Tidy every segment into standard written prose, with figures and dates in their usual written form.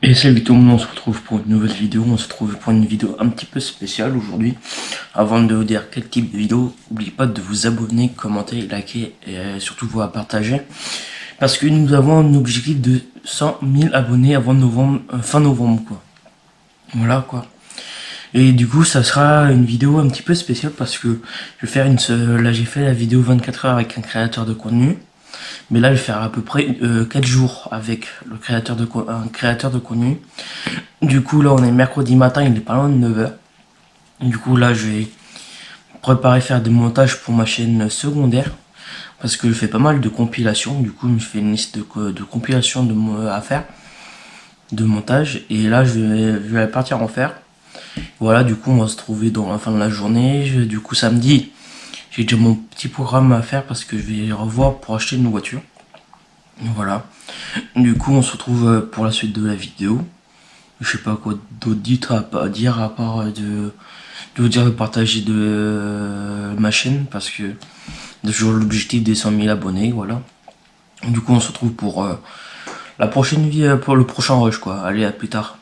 Et salut tout le monde, on se retrouve pour une nouvelle vidéo, on se retrouve pour une vidéo un petit peu spéciale aujourd'hui. Avant de vous dire quel type de vidéo, n'oubliez pas de vous abonner, commenter, liker et surtout vous partager. Parce que nous avons un objectif de 100 000 abonnés avant novembre, fin novembre quoi. Voilà quoi. Et du coup ça sera une vidéo un petit peu spéciale parce que je vais faire là j'ai fait la vidéo 24 heures avec un créateur de contenu. Mais là, je vais faire à peu près 4 jours avec un créateur de contenu. Du coup, là, on est mercredi matin, il est pas loin de 9 h. Du coup, là, je vais préparer faire des montages pour ma chaîne secondaire. Parce que je fais pas mal de compilations. Du coup, je fais une liste de compilations à faire. De montage. Et là, je vais partir en faire. Voilà, du coup, on va se trouver dans la fin de la journée. Du coup, samedi, j'ai déjà mon petit programme à faire parce que je vais revoir pour acheter une voiture. Voilà. Du coup, on se retrouve pour la suite de la vidéo. Je sais pas quoi d'autre dire à part de vous dire de partager ma chaîne parce que j'ai toujours l'objectif des 100 000 abonnés. Voilà. Du coup, on se retrouve pour la prochaine vie, pour le prochain rush quoi. Allez, à plus tard.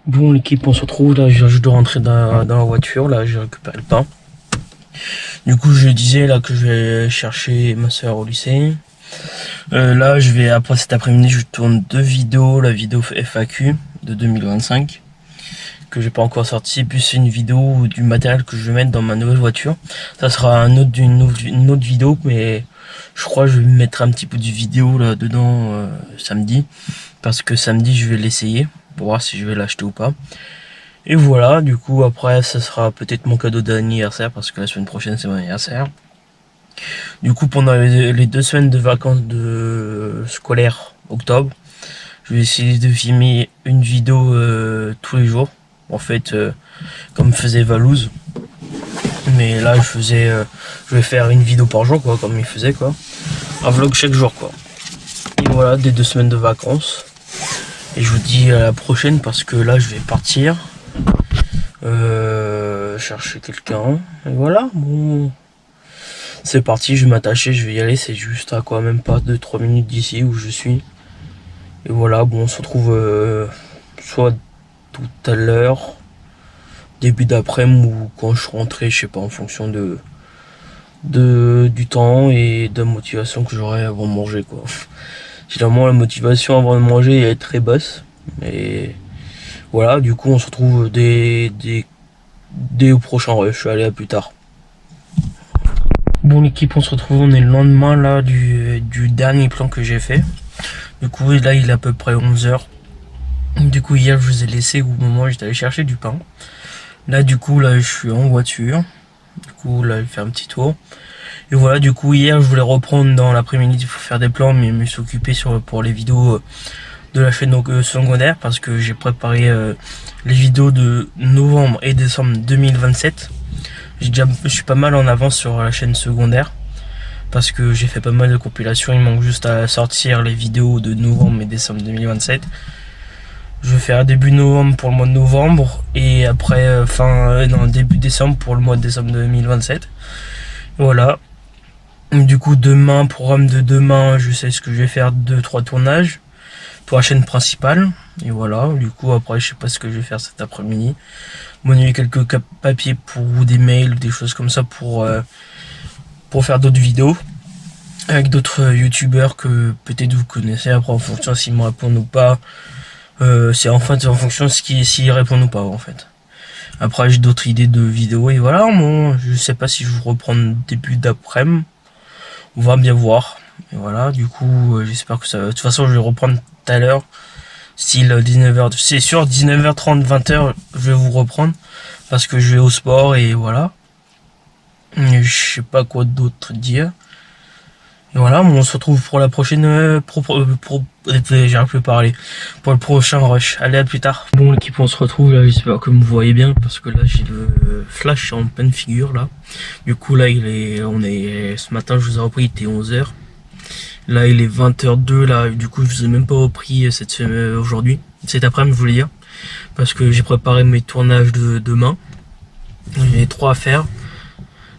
Bon l'équipe, on se retrouve là, je dois rentrer dans la voiture, là j'ai récupéré le pain. Du coup je disais là que je vais chercher ma soeur au lycée. Là je vais, après cet après-midi je tourne 2 vidéos, la vidéo FAQ de 2025 que j'ai pas encore sorti, puis c'est une vidéo du matériel que je vais mettre dans ma nouvelle voiture. Ça sera une autre vidéo, mais je crois que je vais mettre un petit peu de vidéo là dedans samedi, parce que samedi je vais l'essayer pour voir si je vais l'acheter ou pas. Et voilà, du coup après ça sera peut-être mon cadeau d'anniversaire parce que la semaine prochaine c'est mon anniversaire. Du coup pendant les 2 semaines de vacances scolaires octobre, je vais essayer de filmer une vidéo tous les jours. En fait comme faisait Valouz. Mais là je vais faire une vidéo par jour quoi, comme il faisait quoi. Un vlog chaque jour quoi. Et voilà, des 2 semaines de vacances. Et je vous dis à la prochaine parce que là je vais partir chercher quelqu'un. Et voilà, bon. C'est parti, je vais m'attacher, je vais y aller, c'est juste à quoi même pas 2-3 minutes d'ici où je suis. Et voilà, bon on se retrouve soit tout à l'heure, début d'après-midi ou quand je suis rentré, je sais pas, en fonction du temps et de la motivation que j'aurai avant de manger quoi. Généralement la motivation avant de manger est très basse. Mais voilà, du coup on se retrouve dès au prochain rush. Allez, à plus tard. Bon l'équipe, on se retrouve, on est le lendemain là du dernier plan que j'ai fait. Du coup là il est à peu près 11 h. Du coup hier je vous ai laissé au moment où j'étais allé chercher du pain. Là du coup là je suis en voiture. Du coup là je vais faire un petit tour. Et voilà, du coup hier je voulais reprendre dans l'après-midi pour faire des plans, mais je me suis occupé pour les vidéos de la chaîne secondaire parce que j'ai préparé les vidéos de novembre et décembre 2027. Je suis pas mal en avance sur la chaîne secondaire parce que j'ai fait pas mal de compilations. Il manque juste à sortir les vidéos de novembre et décembre 2027. Je vais faire début novembre pour le mois de novembre et après début décembre pour le mois de décembre 2027. Voilà. Du coup demain, programme de demain, je sais ce que je vais faire, 2-3 tournages pour la chaîne principale. Et voilà, du coup après je sais pas ce que je vais faire cet après-midi. Monnayer quelques papiers ou des mails ou des choses comme ça pour faire d'autres vidéos avec d'autres youtubeurs que peut-être vous connaissez. Après en fonction s'ils me répondent ou pas, c'est en fonction de s'ils répondent ou pas en fait. Après j'ai d'autres idées de vidéos et voilà, bon, je sais pas si je vous reprends début d'après-midi. On va bien voir. Et voilà, du coup, j'espère que ça va. De toute façon, je vais reprendre tout à l'heure. Style 19h. C'est sûr, 19h30, 20h, je vais vous reprendre. Parce que je vais au sport et voilà. Et je sais pas quoi d'autre dire. Et voilà, on se retrouve pour la prochaine. J'arrive plus à parler. Pour le prochain rush. Allez, à plus tard. Bon, l'équipe, on se retrouve là. J'espère que vous voyez bien. Parce que là, j'ai le flash en pleine figure là. Du coup, là, ce matin, je vous ai repris, il était 11 h. Là, il est 20h02 là. Du coup, je vous ai même pas repris aujourd'hui. Cet après-midi, je voulais dire. Parce que j'ai préparé mes tournages de demain. J'ai 3 à faire.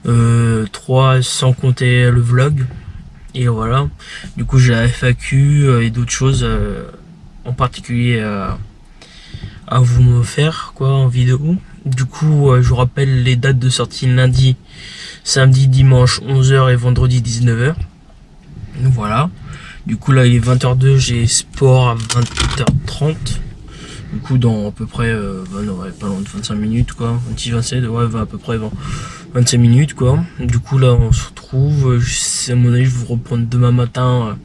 3 sans compter le vlog. Et voilà, du coup j'ai la FAQ et d'autres choses en particulier à vous me faire quoi en vidéo. Du coup je vous rappelle les dates de sortie: lundi, samedi, dimanche 11h et vendredi 19h. Voilà. Du coup là il est 20h02, j'ai sport à 20h30. Du coup dans à peu près pas loin de 25 minutes quoi, 26-27, ouais à peu près 25 minutes quoi. Du coup là on se retrouve, à mon avis je vais vous reprendre demain matin,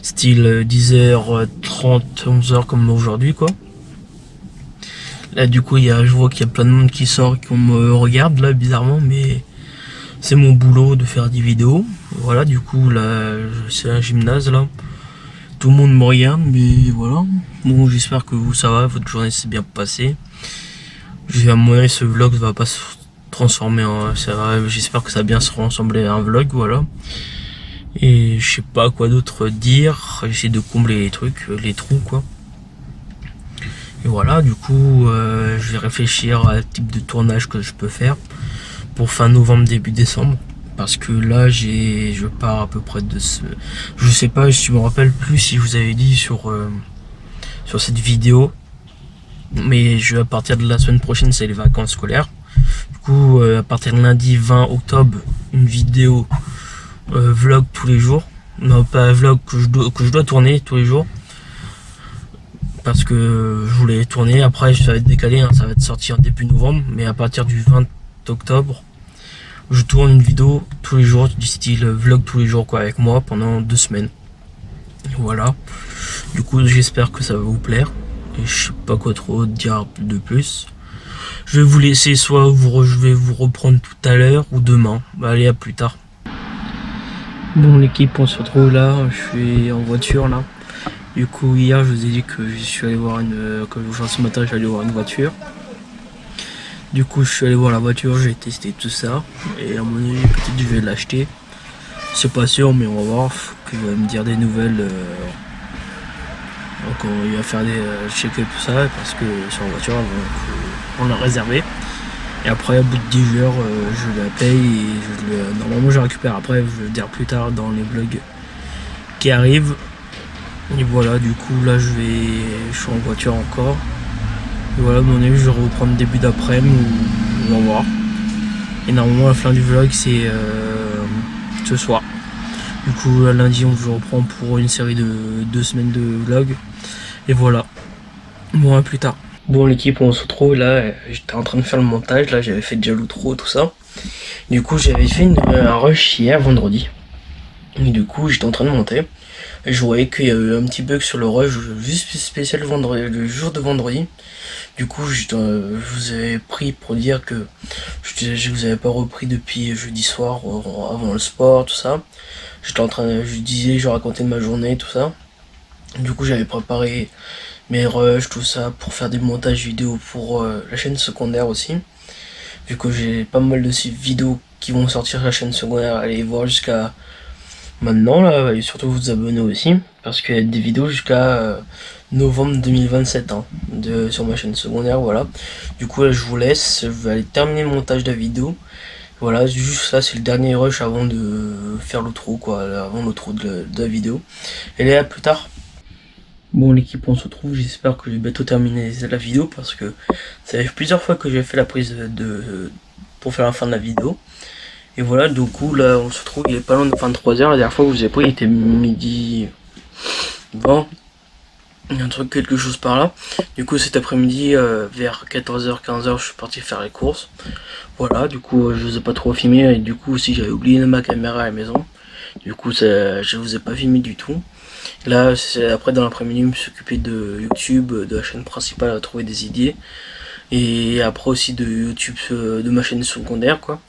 style 10h30, 11h comme aujourd'hui quoi. Là du coup je vois qu'il y a plein de monde qui sort, qui me regarde là bizarrement, mais c'est mon boulot de faire des vidéos. Voilà, du coup là c'est un gymnase là. Tout le monde me regarde, mais voilà. Bon, j'espère que vous ça va, votre journée s'est bien passée. À mon avis ce vlog va pas se transformer en... J'espère que ça va bien se ressembler à un vlog, voilà. Et je sais pas quoi d'autre dire. J'essaie de combler les trucs, les trous quoi. Et voilà, du coup je vais réfléchir à type de tournage que je peux faire pour fin novembre, début décembre. Parce que là je pars à peu près de je sais pas, je me rappelle plus si je vous avais dit sur cette vidéo, mais à partir de la semaine prochaine c'est les vacances scolaires. Du coup à partir de lundi 20 octobre, une vidéo vlog tous les jours. Non, pas un vlog que je dois tourner tous les jours, parce que je voulais tourner. Après ça va être décalé, hein, ça va être sorti en début novembre, mais à partir du 20 octobre je tourne une vidéo tous les jours, du style vlog tous les jours quoi, avec moi pendant 2 semaines. Voilà. Du coup j'espère que ça va vous plaire. Et je sais pas quoi trop dire de plus. Je vais vous laisser, soit je vais vous reprendre tout à l'heure ou demain. Bah, allez, à plus tard. Bon l'équipe, on se retrouve là, je suis en voiture là. Du coup hier je vous ai dit que je suis allé voir ce matin j'allais voir une voiture. Du coup je suis allé voir la voiture, j'ai testé tout ça, et à mon avis peut-être je vais l'acheter. C'est pas sûr, mais on va voir, faut qu'il va me dire des nouvelles. Donc il va faire des check-up tout ça, parce que sur la voiture on l'a réservé. Et après au bout de 10 heures je la paye et normalement je la récupère. Après je vais le dire plus tard dans les vlogs qui arrivent. Et voilà, du coup là je suis en voiture encore. Et voilà, à mon avis je vais reprendre début d'après-midi, on va voir. Et normalement la fin du vlog c'est ce soir. Du coup lundi on se reprend pour une série de 2 semaines de vlog. Et voilà. Bon, à plus tard. Bon l'équipe, on se retrouve là, j'étais en train de faire le montage, là j'avais fait déjà l'outro, tout ça. Du coup j'avais fait un rush hier vendredi. Et du coup j'étais en train de monter. Et je voyais qu'il y a eu un petit bug sur le rush, juste spécial le jour de vendredi. Du coup je vous avais pris pour dire que je vous avais pas repris depuis jeudi soir, avant le sport, tout ça. Je racontais ma journée, tout ça. Du coup j'avais préparé mes rushs, tout ça, pour faire des montages vidéo pour la chaîne secondaire aussi. Vu que j'ai pas mal de ces vidéos qui vont sortir sur la chaîne secondaire, allez voir jusqu'à maintenant là, et surtout vous abonner aussi, parce qu'il y a des vidéos jusqu'à novembre 2027 hein, sur ma chaîne secondaire, voilà. Du coup là je vous laisse, je vais aller terminer le montage de la vidéo. Voilà, juste ça, c'est le dernier rush avant de faire l'outro quoi, avant l'outro de la vidéo. Et là, à plus tard. Bon l'équipe, on se retrouve, j'espère que je vais bientôt terminer la vidéo, parce que ça fait plusieurs fois que j'ai fait la prise pour faire la fin de la vidéo. Et voilà, du coup là on se retrouve, il est pas loin de 23h, la dernière fois que vous avez pris il était midi 20, quelque chose par là. Du coup cet après-midi vers 14h, 15h je suis parti faire les courses. Voilà, du coup je vous ai pas trop filmé, et du coup aussi j'avais oublié ma caméra à la maison. Du coup je vous ai pas filmé du tout. Là, après dans l'après-midi, je me suis occupé de YouTube, de la chaîne principale, à trouver des idées. Et après aussi de YouTube, de ma chaîne secondaire, quoi.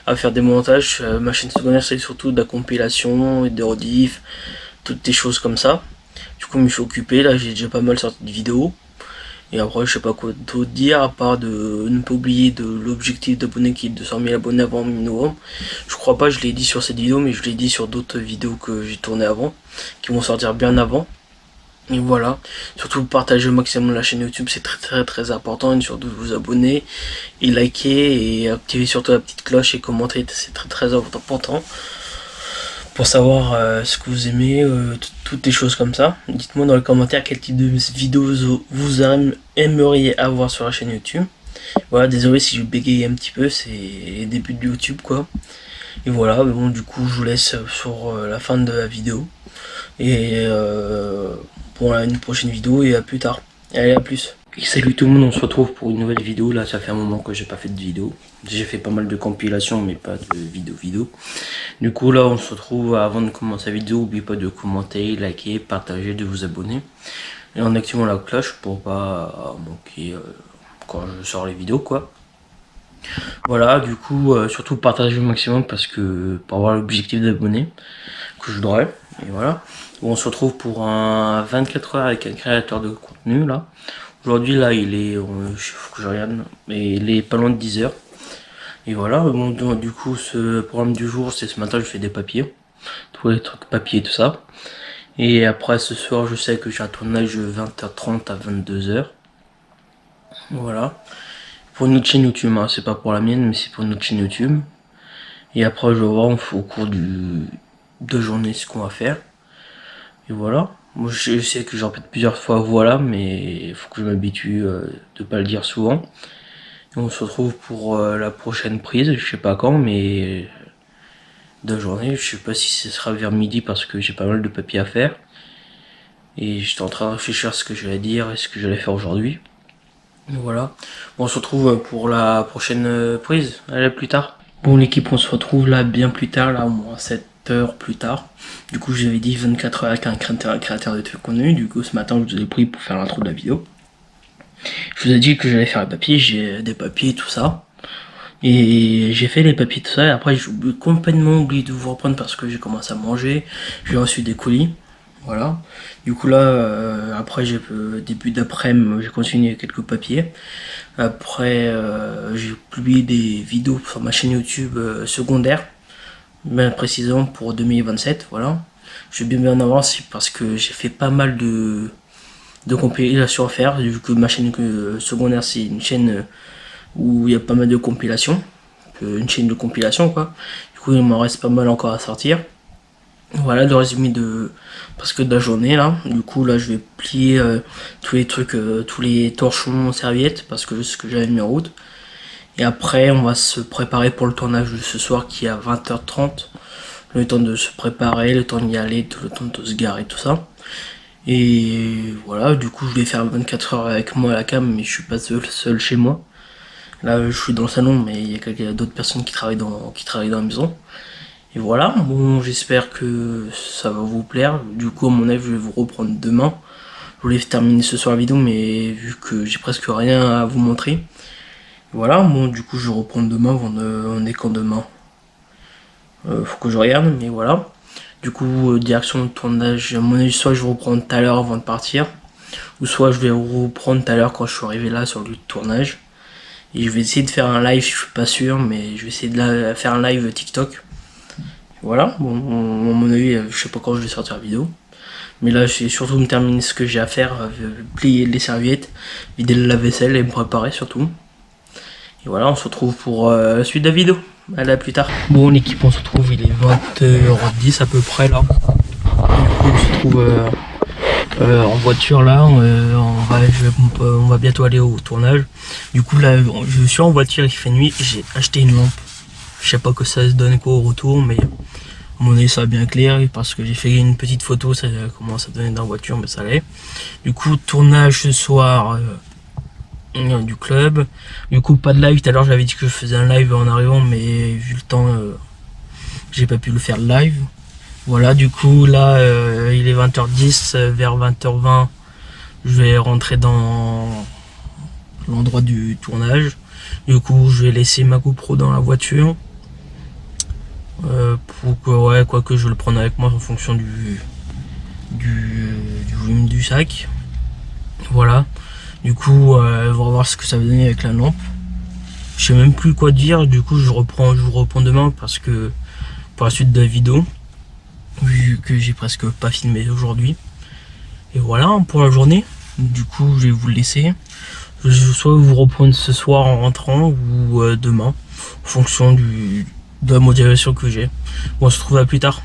À faire des montages. Ma chaîne secondaire, c'est surtout de la compilation et des rediff, toutes des choses comme ça. Du coup, je me suis occupé. Là, j'ai déjà pas mal sorti de vidéos. Et après, je sais pas quoi d'autre dire, à part de ne pas oublier de l'objectif d'abonnés qui est de 200 000 abonnés avant mi-novembre. Je crois pas, je l'ai dit sur cette vidéo, mais je l'ai dit sur d'autres vidéos que j'ai tournées avant, qui vont sortir bien avant. Et voilà, surtout partagez au maximum la chaîne YouTube, c'est très important, et surtout vous abonner et liker et activer surtout la petite cloche et commenter, c'est très important pour savoir ce que vous aimez, toutes les choses comme ça. Dites-moi dans les commentaires quel type de vidéos vous aimeriez avoir sur la chaîne YouTube. Voilà, désolé si je bégaye un petit peu, c'est les débuts de YouTube quoi. Et voilà, mais bon, du coup je vous laisse sur la fin de la vidéo. Et pour une prochaine vidéo, et à plus tard. Allez, à plus. Et salut tout le monde, on se retrouve pour une nouvelle vidéo. Là ça fait un moment que j'ai pas fait de vidéo. J'ai fait pas mal de compilations mais pas de vidéo. Du coup là on se retrouve. Avant de commencer la vidéo, n'oubliez pas de commenter, liker, partager, de vous abonner. Et en activant la cloche pour pas manquer quand je sors les vidéos quoi. Voilà, du coup surtout partager au maximum parce que pour avoir l'objectif d'abonnés que je voudrais. Et voilà, on se retrouve pour un 24 heures avec un créateur de contenu là. Aujourd'hui là il est, faut que je regarde, mais il est pas loin de 10 heures. Et voilà, bon, du coup ce programme du jour c'est ce matin je fais des papiers, tous les trucs papier tout ça. Et après ce soir je sais que j'ai un tournage de 20h30 à 22h. Voilà, pour une autre chaîne YouTube, hein. C'est pas pour la mienne mais c'est pour une autre chaîne YouTube. Et après je vais voir au cours de journée ce qu'on va faire. Et voilà. Moi je sais que j'en répète plusieurs fois voilà, mais il faut que je m'habitue de pas le dire souvent. Et on se retrouve pour la prochaine prise, je sais pas quand, mais de journée, je sais pas si ce sera vers midi parce que j'ai pas mal de papiers à faire. Et j'étais en train de réfléchir à ce que j'allais dire et ce que j'allais faire aujourd'hui. Voilà. Bon, on se retrouve pour la prochaine prise. Allez, à plus tard. Bon l'équipe, on se retrouve là bien plus tard, là au moins 7 heures plus tard. Du coup j'avais dit 24 heures avec un créateur de contenu. Du coup ce matin je vous ai pris pour faire l'intro de la vidéo. Je vous ai dit que j'allais faire les papiers, j'ai des papiers tout ça. Et j'ai fait les papiers tout ça et après j'ai complètement oublié de vous reprendre parce que j'ai commencé à manger. J'ai reçu des colis. Voilà. Du coup là, après j'ai début d'après-midi, j'ai continué quelques papiers. Après j'ai publié des vidéos sur ma chaîne YouTube secondaire, bien précisément pour 2027. Voilà. Je vais bien en avance parce que j'ai fait pas mal de compilations à faire, vu que ma chaîne secondaire c'est une chaîne où il y a pas mal de compilations, une chaîne de compilation quoi. Du coup il m'en reste pas mal encore à sortir. Voilà le résumé de la journée là. Du coup là je vais plier tous les trucs, tous les torchons serviettes parce que ce que j'avais mis en route. Et après on va se préparer pour le tournage de ce soir qui est à 20h30. Le temps de se préparer, le temps d'y aller, le temps de se garer, tout ça. Et voilà, du coup je vais faire 24 heures avec moi à la cam, mais je suis pas seul chez moi. Là je suis dans le salon, mais il y a d'autres personnes qui travaillent dans la maison. Et voilà, bon j'espère que ça va vous plaire. Du coup à mon avis je vais vous reprendre demain. Je voulais terminer ce soir la vidéo, mais vu que j'ai presque rien à vous montrer. Et voilà, bon du coup je vais reprendre demain, on est quand demain faut que je regarde, mais voilà. Du coup, direction de tournage, à mon avis, soit je vais reprendre tout à l'heure avant de partir, ou soit je vais reprendre tout à l'heure quand je suis arrivé là sur le lieu de tournage. Et je vais essayer de faire un live, je suis pas sûr, mais je vais essayer de faire un live TikTok. Voilà, bon, à mon avis, je sais pas quand je vais sortir la vidéo. Mais là, je vais surtout me terminer ce que j'ai à faire, plier les serviettes, vider le lave-vaisselle et me préparer surtout. Et voilà, on se retrouve pour la suite de la vidéo. Allez, à plus tard. Bon l'équipe, on se retrouve, il est 20h10 à peu près là. Du coup on se trouve en voiture là, on va bientôt aller au tournage. Du coup là je suis en voiture, il fait nuit, j'ai acheté une lampe. Je sais pas que ça se donne quoi au retour, mais à mon avis ça va bien clair parce que j'ai fait une petite photo, ça commence à donner dans la voiture, mais ça allait. Du coup tournage ce soir du club. Du coup pas de live, tout à l'heure j'avais dit que je faisais un live en arrivant, mais vu le temps j'ai pas pu le faire live. Voilà, du coup là il est 20h10, vers 20h20 je vais rentrer dans l'endroit du tournage. Du coup je vais laisser ma GoPro dans la voiture pour que quoi que je le prenne avec moi en fonction du volume du sac. Voilà. Du coup, on va voir ce que ça va donner avec la lampe. Je sais même plus quoi dire, du coup je vous reprends demain parce que pour la suite de la vidéo, vu que j'ai presque pas filmé aujourd'hui. Et voilà pour la journée. Du coup je vais vous le laisser. Je vais soit vous reprendre ce soir en rentrant ou demain, en fonction de la motivation que j'ai. Bon, on se retrouve à plus tard.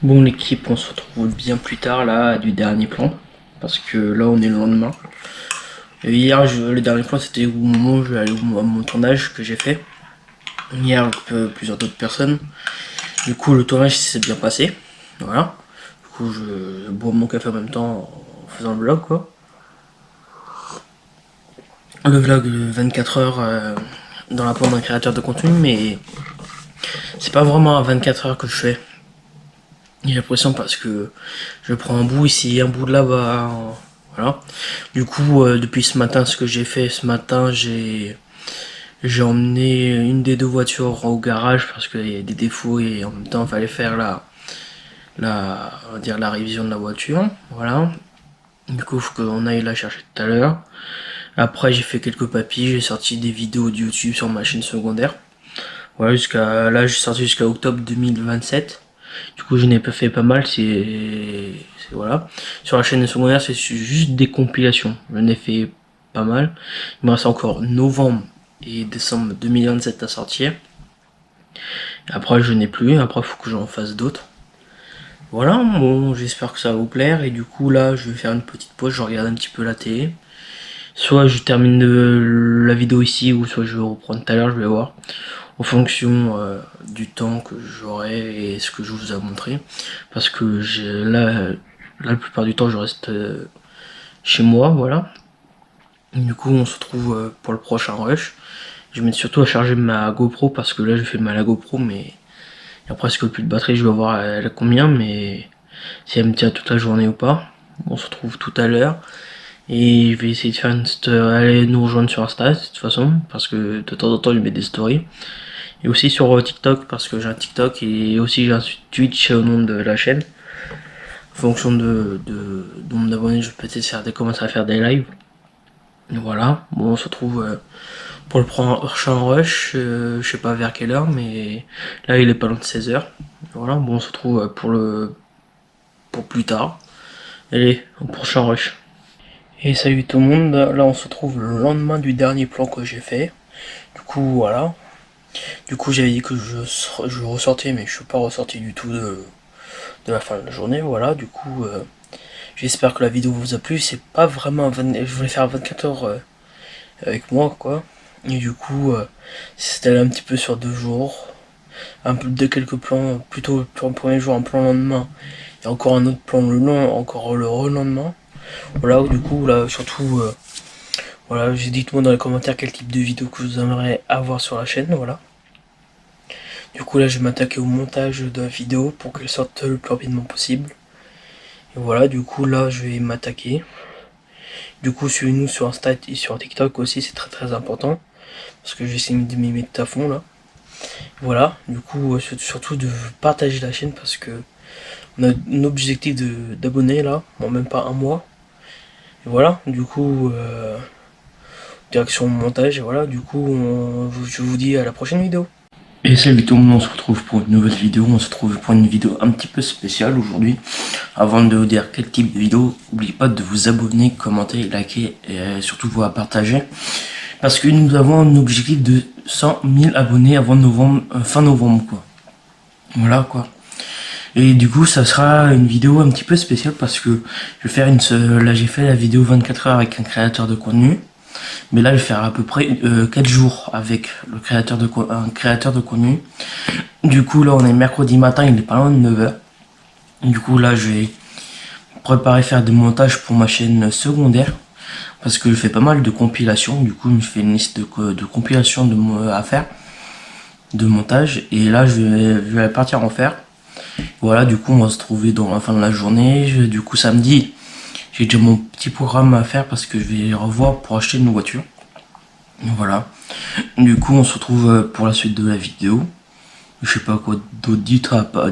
Bon l'équipe, on se retrouve bien plus tard là du dernier plan, parce que là on est le lendemain. Et hier le dernier plan c'était au moment où je vais aller à mon tournage que j'ai fait. Hier avec plusieurs d'autres personnes. Du coup le tournage s'est bien passé. Voilà. Du coup je bois mon café en même temps en faisant le vlog quoi. Le vlog de 24 heures dans la peau d'un créateur de contenu, mais c'est pas vraiment à 24 heures que je fais. J'ai l'impression parce que je prends un bout ici, un bout de là-bas, voilà. Du coup, depuis ce matin, ce que j'ai fait ce matin, j'ai emmené une des deux voitures au garage parce qu'il y a des défauts et en même temps, il fallait faire on va dire la révision de la voiture, voilà. Du coup, il faut qu'on aille la chercher tout à l'heure. Après, j'ai fait quelques papiers, j'ai sorti des vidéos de YouTube sur ma chaîne secondaire. Voilà, là, j'ai sorti jusqu'à octobre 2027. Du coup, je n'ai pas fait pas mal, voilà. Sur la chaîne secondaire, c'est juste des compilations. Je n'ai fait pas mal. Il me reste encore novembre et décembre 2027 à sortir. Après, je n'ai plus. Après, il faut que j'en fasse d'autres. Voilà, bon, j'espère que ça va vous plaire. Et du coup, là, je vais faire une petite pause. Je regarde un petit peu la télé. Soit je termine la vidéo ici, ou soit je vais reprendre tout à l'heure, je vais voir. En fonction du temps que j'aurai et ce que je vous ai montré. Parce que là, la plupart du temps, je reste chez moi, voilà. Du coup, on se retrouve pour le prochain rush. Je vais mettre surtout à charger ma GoPro, parce que là, je fais mal à la GoPro, mais il y a presque plus de batterie. Je vais voir elle a combien, mais si elle me tient toute la journée ou pas. On se retrouve tout à l'heure. Et je vais essayer de faire aller nous rejoindre sur Insta de toute façon, parce que de temps en temps je mets des stories. Et aussi sur TikTok, parce que j'ai un TikTok et aussi j'ai un Twitch au nom de la chaîne. En fonction de nombre d'abonnés, je peux peut-être commencer à faire des lives. Et voilà, bon on se retrouve pour le prochain rush, je sais pas vers quelle heure, mais là il est pas loin de 16h. Voilà, bon on se retrouve pour plus tard. Allez, au prochain rush. Et salut tout le monde, là on se trouve le lendemain du dernier plan que j'ai fait. Du coup voilà. Du coup j'avais dit que je ressortais, mais je suis pas ressorti du tout de la fin de la journée. Voilà, du coup j'espère que la vidéo vous a plu. C'est pas vraiment je voulais faire 24 heures avec moi quoi. Et du coup c'était un petit peu sur 2 jours. Un peu de quelques plans, plutôt le premier jour, un plan le lendemain. Et encore un autre plan encore le relendemain. Voilà, du coup là surtout voilà, dites-moi dans les commentaires quel type de vidéo que vous aimeriez avoir sur la chaîne, voilà. Du coup là je vais m'attaquer au montage de la vidéo pour qu'elle sorte le plus rapidement possible. Et voilà, du coup là je vais m'attaquer. Du coup suivez-nous sur Insta et sur TikTok aussi, c'est très très important. Parce que j'essaie de m'y mettre à fond là. Voilà, du coup surtout de partager la chaîne parce que on a un objectif d'abonnés là, en même pas un mois. Et voilà, du coup direction montage, et voilà, du coup je vous dis à la prochaine vidéo. Et salut tout le monde, on se retrouve pour une nouvelle vidéo, on se retrouve pour une vidéo un petit peu spéciale aujourd'hui. Avant de vous dire quel type de vidéo, n'oubliez pas de vous abonner, commenter, liker et surtout vous partager. Parce que nous avons un objectif de 100 000 abonnés avant novembre, fin novembre quoi. Voilà quoi. Et du coup ça sera une vidéo un petit peu spéciale parce que je vais faire là j'ai fait la vidéo 24 heures avec un créateur de contenu. Mais là je vais faire à peu près 4 jours avec un créateur de contenu. Du coup là on est mercredi matin, il est pas loin de 9h. Du coup là je vais préparer faire des montages pour ma chaîne secondaire. Parce que je fais pas mal de compilations. Du coup je fais une liste de compilations à faire. De montage. Et là je vais partir en faire. Voilà, du coup on va se trouver dans la fin de la journée. Du coup samedi, j'ai déjà mon petit programme à faire parce que je vais revoir pour acheter une voiture. Voilà. Du coup on se retrouve pour la suite de la vidéo. Je sais pas quoi d'autre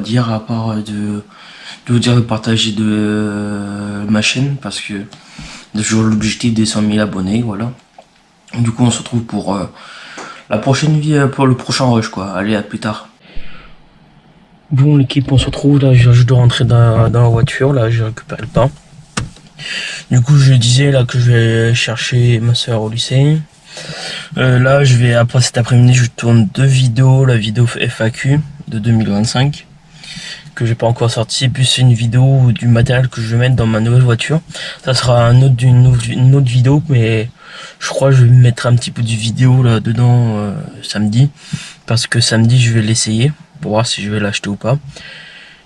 dire à part de vous dire de partager ma chaîne parce que j'ai toujours l'objectif des 100 000 abonnés, voilà. Du coup on se retrouve pour la prochaine vidéo, pour le prochain rush quoi. Allez, à plus tard. Bon l'équipe, on se retrouve là, je dois rentrer dans la voiture, là j'ai récupéré le pain. Du coup je disais là que je vais chercher ma soeur au lycée. Là je vais, après cet après-midi je tourne 2 vidéos, la vidéo FAQ de 2025. que j'ai pas encore sorti, plus c'est une vidéo du matériel que je vais mettre dans ma nouvelle voiture. Ça sera une autre vidéo, mais je crois que je vais mettre un petit peu du vidéo là dedans samedi, parce que samedi je vais l'essayer pour voir si je vais l'acheter ou pas.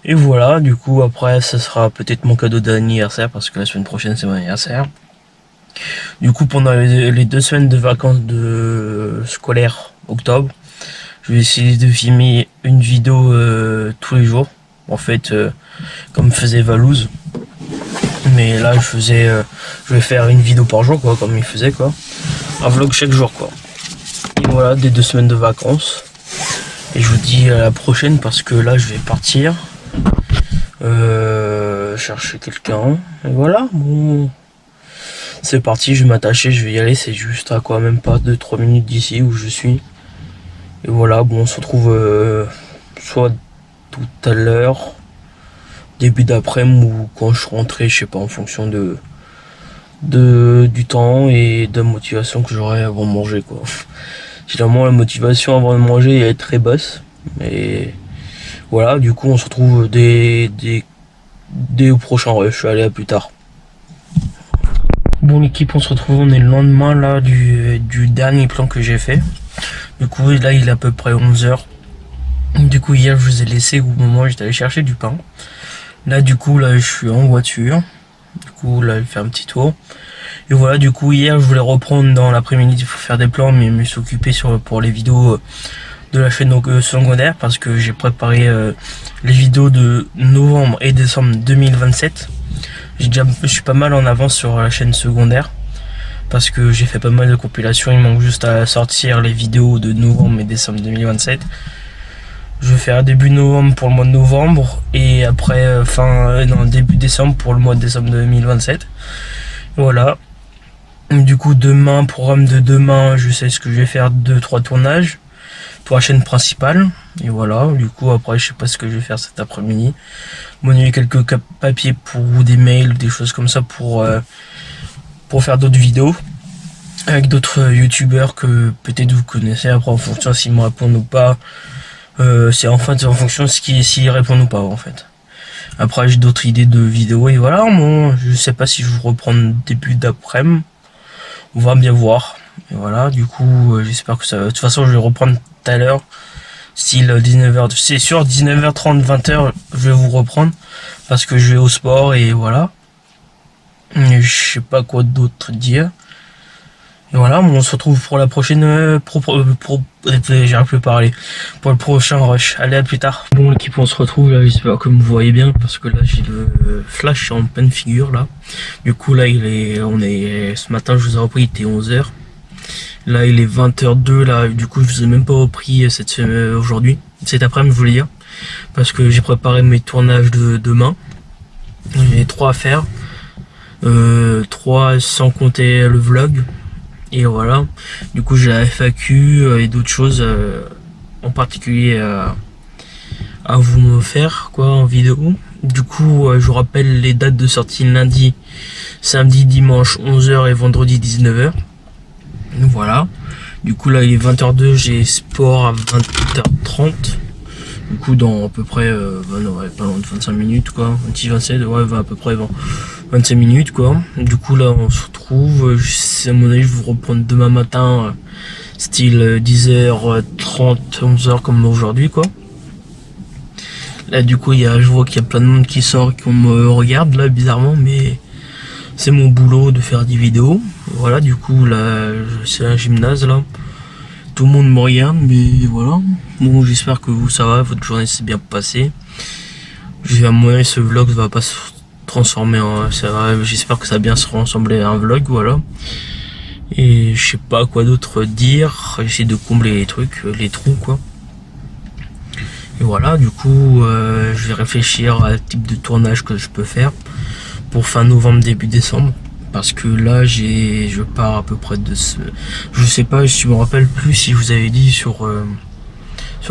Et voilà, du coup après ça sera peut-être mon cadeau d'anniversaire, parce que la semaine prochaine c'est mon anniversaire. Du coup pendant les 2 semaines de vacances de scolaire octobre, je vais essayer de filmer une vidéo tous les jours, en fait, comme faisait Valouz. Mais là je vais faire une vidéo par jour, quoi, comme il faisait, quoi. Un vlog chaque jour, quoi. Et voilà, des 2 semaines de vacances. Et je vous dis à la prochaine, parce que là je vais partir chercher quelqu'un. Et voilà, bon, c'est parti, je vais m'attacher, je vais y aller. C'est juste à quoi, même pas 2-3 minutes d'ici où je suis. Et voilà, bon, on se retrouve soit tout à l'heure, début d'après-midi, ou quand je suis rentré, je sais pas, en fonction du temps et de la motivation que j'aurai avant de manger, quoi. Généralement la motivation avant de manger est très basse, mais voilà, du coup on se retrouve dès au prochain rush. Allez, à plus tard. Bon l'équipe, on se retrouve, on est le lendemain là du dernier plan que j'ai fait. Du coup là il est à peu près 11h. Du coup hier je vous ai laissé au moment où j'étais allé chercher du pain. Là du coup là je suis en voiture. Du coup là je fais un petit tour. Et voilà, du coup hier je voulais reprendre dans l'après-midi pour faire des plans, mais je me suis occupé pour les vidéos de la chaîne secondaire, parce que j'ai préparé les vidéos de novembre et décembre 2027. Je suis pas mal en avance sur la chaîne secondaire, parce que j'ai fait pas mal de compilations. Il manque juste à sortir les vidéos de novembre et décembre 2027. Je vais faire début novembre pour le mois de novembre, et après début décembre pour le mois de décembre 2027. Voilà. Du coup demain, programme de demain, je sais ce que je vais faire, 2-3 tournages pour la chaîne principale. Et voilà, du coup après je sais pas ce que je vais faire cet après-midi. Bon, il y a quelques papiers ou des mails, des choses comme ça pour faire d'autres vidéos avec d'autres youtubeurs que peut-être vous connaissez. Après en fonction s'ils me répondent ou pas, c'est en fonction de s'ils répondent ou pas en fait. Après j'ai d'autres idées de vidéos, et voilà. Bon, je sais pas si je vous reprends début d'après-midi, on va bien voir. Et voilà, du coup j'espère que ça va. De toute façon je vais reprendre tout à l'heure, style 19h, c'est sûr 19h30, 20h je vais vous reprendre, parce que je vais au sport. Et voilà, et je sais pas quoi d'autre dire. Et voilà, on se retrouve pour la prochaine j'arrive plus à parler, pour le prochain rush. Allez, à plus tard. Bon l'équipe, on se retrouve là, j'espère que vous voyez bien, parce que là j'ai le flash en pleine figure là. Du coup là ce matin je vous ai repris, il était 11h. Là il est 20h02 là, du coup je vous ai même pas repris aujourd'hui, cet après-midi je voulais dire, parce que j'ai préparé mes tournages de demain. J'ai 3 à faire, 3 sans compter le vlog. Et voilà, du coup j'ai la FAQ et d'autres choses en particulier à vous me faire, quoi, en vidéo. Du coup je vous rappelle les dates de sortie: lundi, samedi, dimanche 11h et vendredi 19h. Voilà, du coup là il est 20h02, j'ai sport à 20h30. Du coup dans à peu près pas loin de 25 minutes, quoi, un petit 27, ouais, à peu près 25 minutes, quoi. Du coup là on se retrouve, à mon avis je vais vous reprendre demain matin, style 10h30, 11h comme aujourd'hui, quoi. Là du coup je vois qu'il y a plein de monde qui sort, qui me regarde là bizarrement, mais c'est mon boulot de faire des vidéos. Voilà, du coup là c'est un gymnase là, tout le monde me regarde, mais voilà. Bon, j'espère que vous ça va, votre journée s'est bien passée. À mon avis ce vlog va pas se transformer en... J'espère que ça va bien se ressembler à un vlog, voilà. Et je sais pas quoi d'autre dire, j'essaie de combler les trucs, les trous, quoi. Et voilà, du coup je vais réfléchir à type de tournage que je peux faire pour fin novembre, début décembre, parce que là je pars à peu près de je sais pas, je me rappelle plus si je vous avais dit sur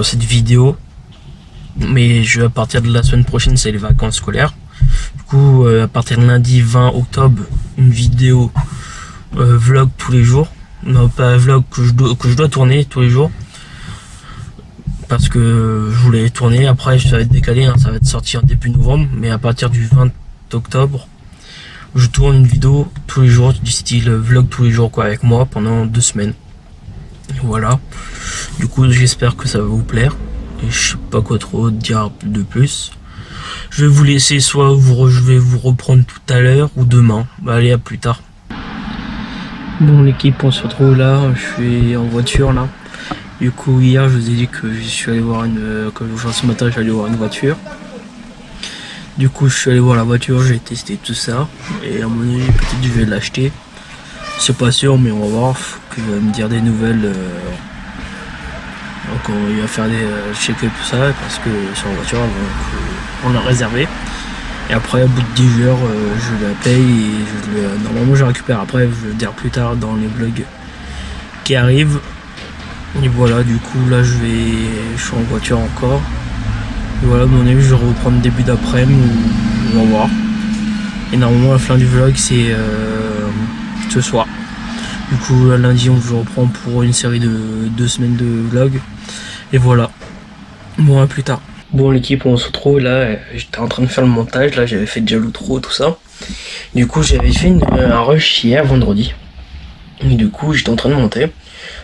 cette vidéo, mais à partir de la semaine prochaine c'est les vacances scolaires. Du coup à partir de lundi 20 octobre, une vidéo vlog tous les jours, non pas vlog que je dois tourner tous les jours, parce que je voulais tourner. Après ça va être décalé, hein, ça va être sorti en début novembre, mais à partir du 20 octobre je tourne une vidéo tous les jours du style vlog tous les jours quoi, avec moi pendant 2 semaines. Et voilà, du coup j'espère que ça va vous plaire et je sais pas quoi trop dire de plus. Je vais vous laisser, soit je vais vous reprendre tout à l'heure ou demain. Bah allez, à plus tard. Bon l'équipe, on se retrouve là, je suis en voiture là. Du coup hier je vous ai dit que je suis allé voir ce matin j'allais voir une voiture. Du coup je suis allé voir la voiture, j'ai testé tout ça. Et à mon avis peut-être je vais l'acheter. C'est pas sûr mais on va voir, faut qu'il va me dire des nouvelles. Donc il va faire des check-up tout ça parce que sur la voiture on l'a réservé. Et après au bout de 10 jours je la paye et normalement je la récupère. Après je vais le dire plus tard dans les vlogs qui arrivent. Et voilà, du coup là je suis en voiture encore. Et voilà, à mon avis je vais reprendre début d'après-midi ou on va voir. Et normalement la fin du vlog c'est ce soir. Du coup lundi on se reprend pour une série de 2 semaines de vlog. Et voilà. Bon, à plus tard. Bon l'équipe, on se retrouve là, j'étais en train de faire le montage, là j'avais fait déjà l'outro tout ça. Du coup j'avais fait un rush hier vendredi. Et du coup j'étais en train de monter.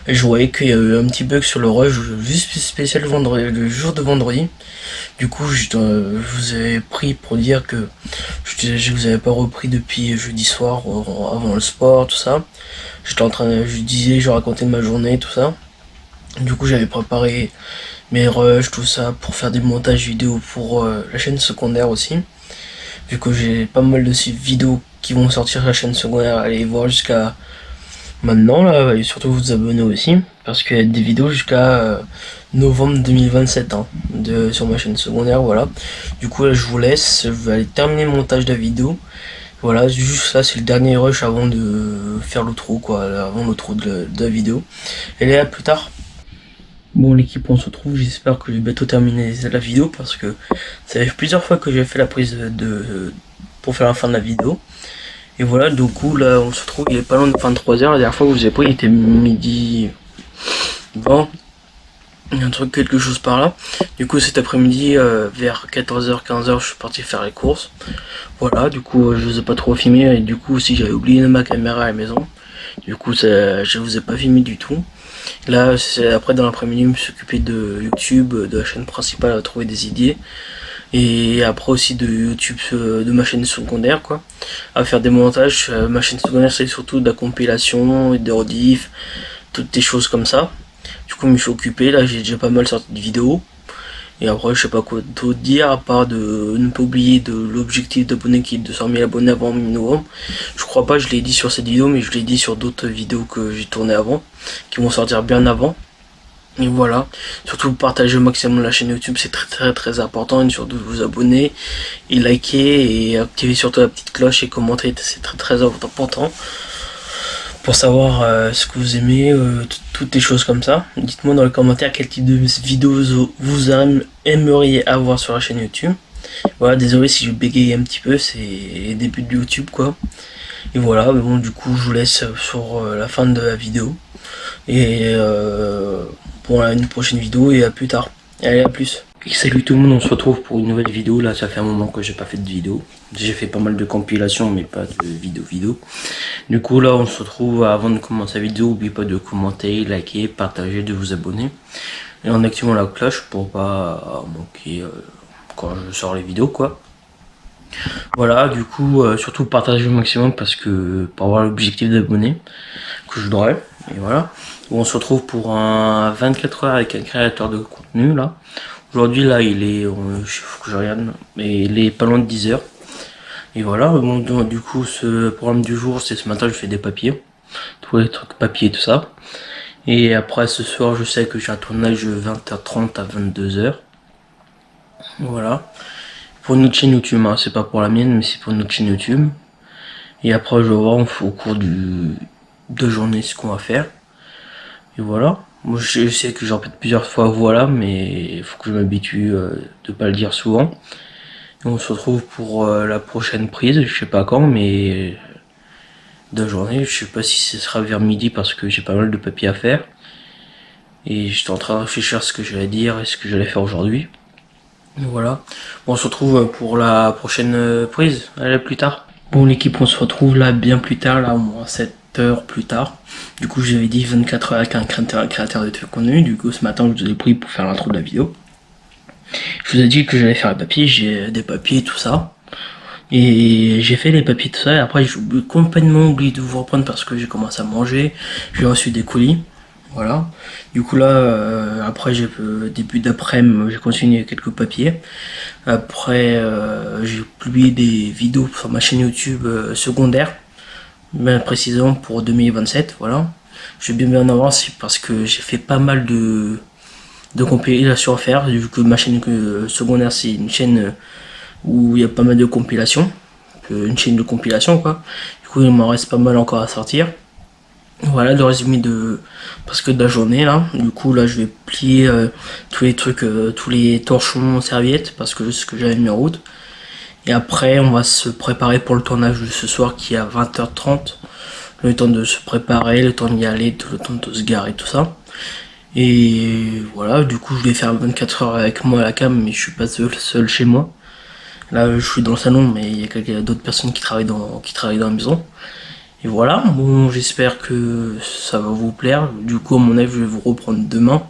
Et je voyais qu'il y a eu un petit bug sur le rush juste spécial vendredi, le jour de vendredi. Du coup je vous avais pris pour dire que je vous avais pas repris depuis jeudi soir avant le sport, tout ça. Je racontais ma journée, tout ça. Du coup j'avais préparé mes rushs, tout ça, pour faire des montages vidéo pour la chaîne secondaire aussi. Vu que j'ai pas mal de vidéos qui vont sortir sur la chaîne secondaire, allez voir jusqu'à maintenant là, et surtout vous abonner aussi, parce qu'il y a des vidéos jusqu'à novembre 2027 hein, sur ma chaîne secondaire, voilà. Du coup là je vous laisse, je vais aller terminer le montage de la vidéo. Voilà, juste ça c'est le dernier rush avant de faire l'outro quoi, avant l'outro de la vidéo. Et là, à plus tard. Bon l'équipe, on se retrouve, j'espère que je vais bientôt terminer la vidéo parce que ça fait plusieurs fois que j'ai fait la prise pour faire la fin de la vidéo. Et voilà, du coup là on se retrouve, il est pas loin de 23h, la dernière fois que vous avez pris il était midi 20, quelque chose par là. Du coup cet après-midi vers 14h, 15h je suis parti faire les courses. Voilà, du coup je vous ai pas trop filmé et du coup aussi j'avais oublié ma caméra à la maison. Du coup je vous ai pas filmé du tout. Là, après dans l'après-midi, je me suis occupé de YouTube, de la chaîne principale à trouver des idées. Et après aussi de YouTube, de ma chaîne secondaire, quoi. À faire des montages. Ma chaîne secondaire, c'est surtout de la compilation, des rediffs, toutes des choses comme ça. Du coup, je me suis occupé. Là, j'ai déjà pas mal sorti de vidéos. Et après, je sais pas quoi d'autre dire, à part de ne pas oublier de l'objectif d'abonnés qui est de 200 000 abonnés avant mi-novembre. Je crois pas, je l'ai dit sur cette vidéo, mais je l'ai dit sur d'autres vidéos que j'ai tournées avant, qui vont sortir bien avant. Et voilà, surtout partagez au maximum la chaîne YouTube, c'est très important, et surtout vous abonner, et liker, et activer surtout la petite cloche, et commenter, c'est très important. Pour savoir ce que vous aimez, toutes les choses comme ça. Dites-moi dans les commentaires quel type de vidéos vous aimeriez avoir sur la chaîne YouTube. Voilà, désolé si je bégaye un petit peu, c'est les débuts de YouTube quoi. Et voilà, mais bon du coup je vous laisse sur la fin de la vidéo. Et pour une prochaine vidéo et à plus tard. Allez, à plus. Salut tout le monde, on se retrouve pour une nouvelle vidéo. Là ça fait un moment que j'ai pas fait de vidéo. J'ai fait pas mal de compilations mais pas de vidéo. Du coup là on se retrouve, avant de commencer la vidéo, n'oubliez pas de commenter, liker, partager, de vous abonner. Et en activant la cloche pour pas manquer quand je sors les vidéos quoi. Voilà, du coup surtout partager au maximum parce que pour avoir l'objectif d'abonnés que je voudrais. Et voilà. On se retrouve pour un 24 heures avec un créateur de contenu là. Aujourd'hui là il est, faut que je regarde, mais il est pas loin de 10 heures. Et voilà, bon, du coup ce programme du jour c'est ce matin je fais des papiers. Tous les trucs papier tout ça. Et après ce soir je sais que j'ai un tournage de 20h30 à 22h. Voilà. Pour une autre chaîne YouTube, hein. C'est pas pour la mienne mais c'est pour une autre chaîne YouTube. Et après je vais voir au cours de journée ce qu'on va faire. Et voilà. Moi je sais que j'en répète plusieurs fois voilà, mais il faut que je m'habitue de pas le dire souvent. Et on se retrouve pour la prochaine prise, je sais pas quand, mais de journée, je sais pas si ce sera vers midi parce que j'ai pas mal de papiers à faire. Et j'étais en train de réfléchir à ce que j'allais dire et ce que j'allais faire aujourd'hui. Voilà. Bon, on se retrouve pour la prochaine prise. Allez, plus tard. Bon, l'équipe, on se retrouve là bien plus tard, là au moins 7 heures plus tard. Du coup, j'avais dit 24 heures avec un créateur de contenu. Du coup, ce matin, je vous ai pris pour faire l'intro de la vidéo. Je vous ai dit que j'allais faire les papiers, j'ai des papiers, tout ça. Et j'ai fait les papiers, tout ça. Et après, j'ai complètement oublié de vous reprendre parce que j'ai commencé à manger. J'ai reçu des colis. Voilà. Du coup là, après début d'après-midi, j'ai continué quelques papiers. Après, j'ai publié des vidéos sur ma chaîne YouTube secondaire, bien précisément pour 2027. Voilà. Je vais bien en avance parce que j'ai fait pas mal de compilations à faire. Vu que ma chaîne secondaire, c'est une chaîne où il y a pas mal de compilations, une chaîne de compilation quoi. Du coup, il m'en reste pas mal encore à sortir. Voilà le résumé de la journée là. Du coup là je vais plier tous les trucs, tous les torchons serviettes parce que c'est ce que j'avais mis en route. Et après on va se préparer pour le tournage de ce soir qui est à 20h30. Le temps de se préparer, le temps d'y aller, le temps de se garer, tout ça. Et voilà, du coup je vais faire 24 heures avec moi à la cam, mais je suis pas seul chez moi. Là je suis dans le salon, mais il y a d'autres personnes qui travaillent dans la maison. Et voilà, bon, j'espère que ça va vous plaire. Du coup, à mon avis, je vais vous reprendre demain.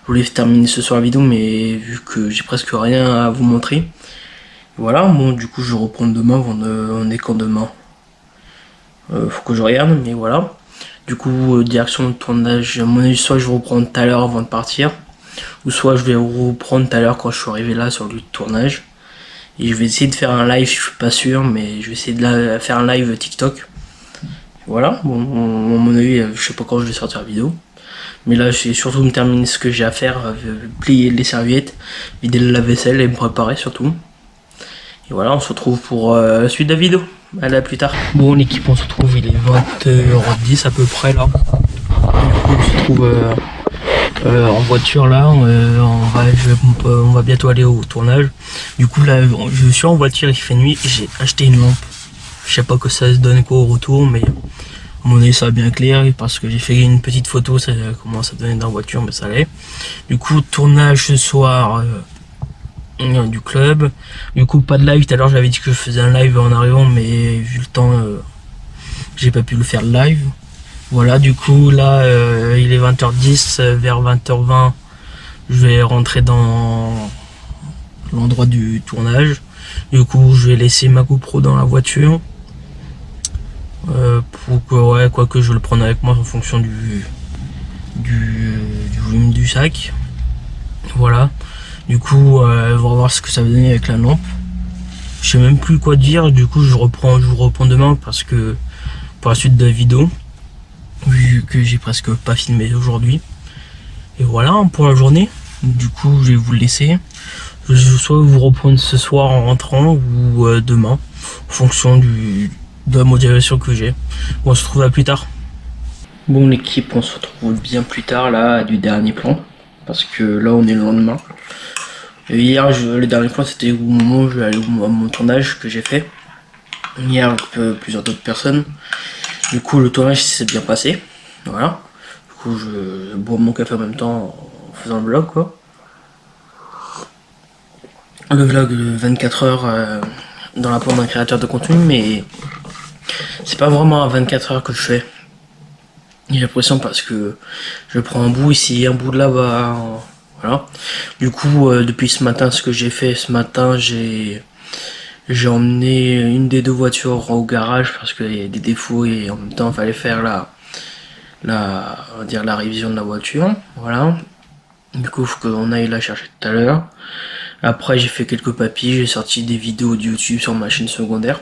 Je voulais terminer ce soir la vidéo, mais vu que j'ai presque rien à vous montrer. Voilà, bon, du coup, je vais reprendre demain. On est quand demain faut que je regarde, mais voilà. Du coup, direction de tournage, à mon avis, soit je vais reprendre tout à l'heure avant de partir, ou soit je vais reprendre tout à l'heure quand je suis arrivé là sur le lieu de tournage. Et je vais essayer de faire un live, je suis pas sûr, mais je vais essayer de faire un live TikTok. Voilà, bon, à mon avis, je sais pas quand je vais sortir la vidéo. Mais là, je vais surtout me terminer ce que j'ai à faire, plier les serviettes, vider le lave-vaisselle et me préparer surtout. Et voilà, on se retrouve pour la suite de la vidéo. Allez, à plus tard. Bon, l'équipe, on se retrouve, il est 20h10 à peu près là. Du coup, on se trouve en voiture là, on va bientôt aller au tournage. Du coup, là, je suis en voiture, il fait nuit, j'ai acheté une lampe. Je sais pas que ça se donne quoi au retour, mais à mon avis ça va bien clair parce que j'ai fait une petite photo, ça commence à donner dans la voiture, mais ça allait. Du coup, tournage ce soir du club. Du coup, pas de live. Tout à l'heure, j'avais dit que je faisais un live en arrivant, mais vu le temps, j'ai pas pu le faire live. Voilà, du coup, là, il est 20h10, vers 20h20, je vais rentrer dans l'endroit du tournage. Du coup, je vais laisser ma GoPro dans la voiture. Pour que, ouais, quoique je le prenne avec moi en fonction du volume du sac. Voilà. Du coup, on va voir ce que ça va donner avec la lampe. Je sais même plus quoi dire. Du coup, je vous reprends demain parce que pour la suite de la vidéo, vu que j'ai presque pas filmé aujourd'hui. Et voilà pour la journée. Du coup, je vais vous le laisser. Je vais soit vous reprendre ce soir en rentrant ou demain, en fonction de la motivation que j'ai. Bon, on se retrouve à plus tard. Bon, l'équipe, on se retrouve bien plus tard là du dernier plan, parce que là on est le lendemain. Et hier, le dernier plan c'était au moment où je vais aller à mon tournage que j'ai fait. Hier avec plusieurs autres personnes. Du coup, le tournage s'est bien passé. Voilà. Du coup, je bois mon café en même temps en faisant le vlog quoi. Le vlog de 24 heures dans la peau d'un créateur de contenu, mais c'est pas vraiment à 24 heures que je fais. J'ai l'impression parce que je prends un bout ici, un bout de là-bas, voilà. Du coup, depuis ce matin, ce que j'ai fait ce matin, j'ai emmené une des deux voitures au garage parce qu'il y a des défauts et en même temps, il fallait faire on va dire la révision de la voiture, voilà. Du coup, il faut qu'on aille la chercher tout à l'heure. Après, j'ai fait quelques papiers, j'ai sorti des vidéos de YouTube sur ma chaîne secondaire.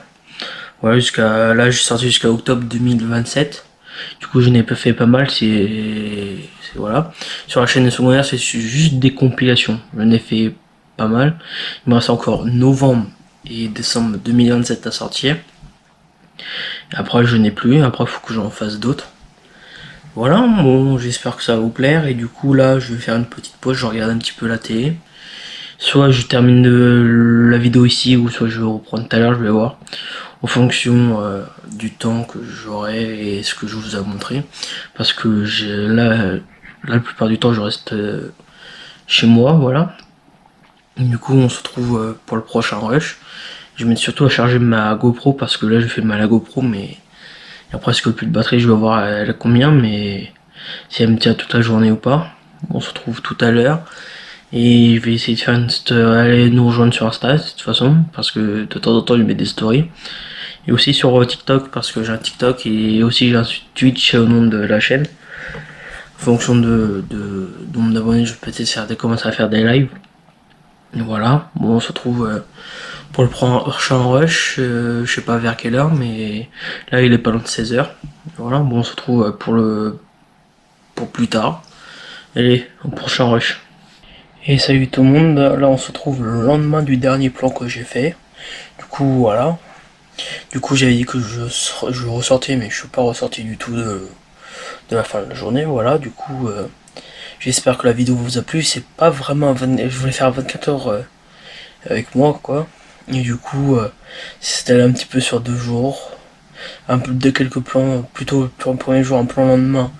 Voilà, là, j'ai sorti jusqu'à octobre 2027. Du coup, je n'ai pas fait pas mal, voilà. Sur la chaîne secondaire, c'est juste des compilations. Je n'ai fait pas mal. Il me reste encore novembre et décembre 2027 à sortir. Après, je n'ai plus. Après, il faut que j'en fasse d'autres. Voilà, bon, j'espère que ça va vous plaire. Et du coup, là, je vais faire une petite pause. Je regarde un petit peu la télé. Soit je termine la vidéo ici, ou soit je vais reprendre tout à l'heure, je vais voir. En fonction du temps que j'aurai et ce que je vous ai montré. Parce que là, Là, la plupart du temps, je reste chez moi, voilà. Du coup, on se retrouve pour le prochain rush. Je vais mettre surtout à charger ma GoPro parce que là, j'ai fait mal à la GoPro, mais il y a presque plus de batterie. Je vais voir elle a combien, mais si elle me tient toute la journée ou pas. On se retrouve tout à l'heure. Et je vais essayer de faire aller nous rejoindre sur Insta de toute façon, parce que de temps en temps, je mets des stories. Et aussi sur TikTok, parce que j'ai un TikTok et aussi j'ai un Twitch au nom de la chaîne. En fonction de nombre d'abonnés, je peux peut-être commencer à faire des lives. Et voilà, bon, on se retrouve pour le prochain rush, je sais pas vers quelle heure, mais là il est pas loin de 16h. Voilà, bon, on se retrouve pour plus tard. Allez, au prochain rush. Et salut tout le monde, là on se retrouve le lendemain du dernier plan que j'ai fait. Du coup, voilà. Du coup, j'avais dit que je ressortais, mais je suis pas ressorti du tout de la fin de la journée. Voilà, du coup, j'espère que la vidéo vous a plu. C'est pas vraiment je voulais faire 24 heures avec moi, quoi. Et du coup, c'était un petit peu sur 2 jours. Un peu de quelques plans, plutôt pour le premier jour, un plan le lendemain.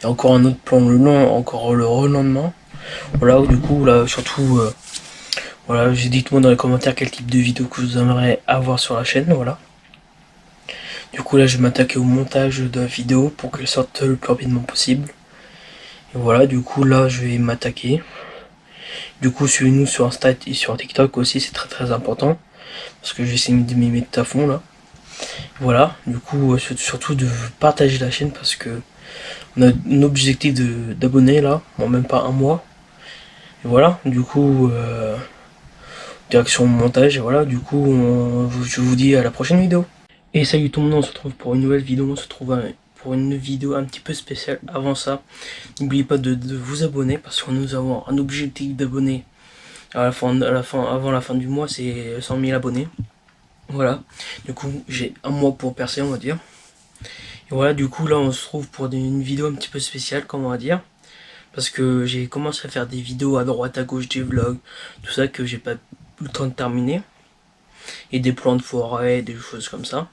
Et encore un autre plan encore le relendemain. Voilà, du coup, là, surtout, voilà, dites-moi dans les commentaires quel type de vidéo que vous aimeriez avoir sur la chaîne, voilà. Du coup, là, je vais m'attaquer au montage de la vidéo pour qu'elle sorte le plus rapidement possible. Et voilà, du coup, là, je vais m'attaquer. Du coup, suivez-nous sur Insta et sur TikTok aussi, c'est très très important. Parce que j'essaie de m'y mettre à fond, là. Voilà, du coup, surtout de partager la chaîne parce que on a un objectif d'abonnés, là, en même pas un mois. Et voilà, du coup, direction montage, et voilà, du coup, je vous dis à la prochaine vidéo. Et salut tout le monde, on se retrouve pour une nouvelle vidéo, on se retrouve pour une vidéo un petit peu spéciale. Avant ça, n'oubliez pas de vous abonner parce que nous avons un objectif d'abonnés avant la fin du mois, c'est 100 000 abonnés. Voilà, du coup, j'ai un mois pour percer, on va dire. Et voilà, du coup, là, on se trouve pour une vidéo un petit peu spéciale, comme on va dire. Parce que j'ai commencé à faire des vidéos à droite, à gauche, des vlogs, tout ça que j'ai pas eu le temps de terminer. Et des plans de forêt, des choses comme ça.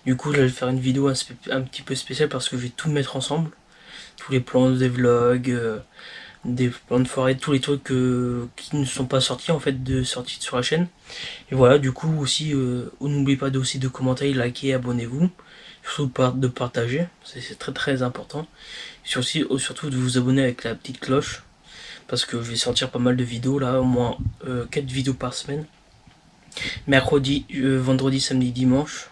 Du coup, là, je vais faire une vidéo un petit peu spéciale parce que je vais tout mettre ensemble. Tous les plans des vlogs, des plans de forêt, tous les trucs qui ne sont pas sortis, en fait, sortis sur la chaîne. Et voilà, du coup, aussi, n'oubliez pas aussi de commenter, liker, abonnez-vous. Surtout de partager, c'est très très important. Surtout de vous abonner avec la petite cloche. Parce que je vais sortir pas mal de vidéos, là, au moins 4 vidéos par semaine. Mercredi, vendredi, samedi, dimanche.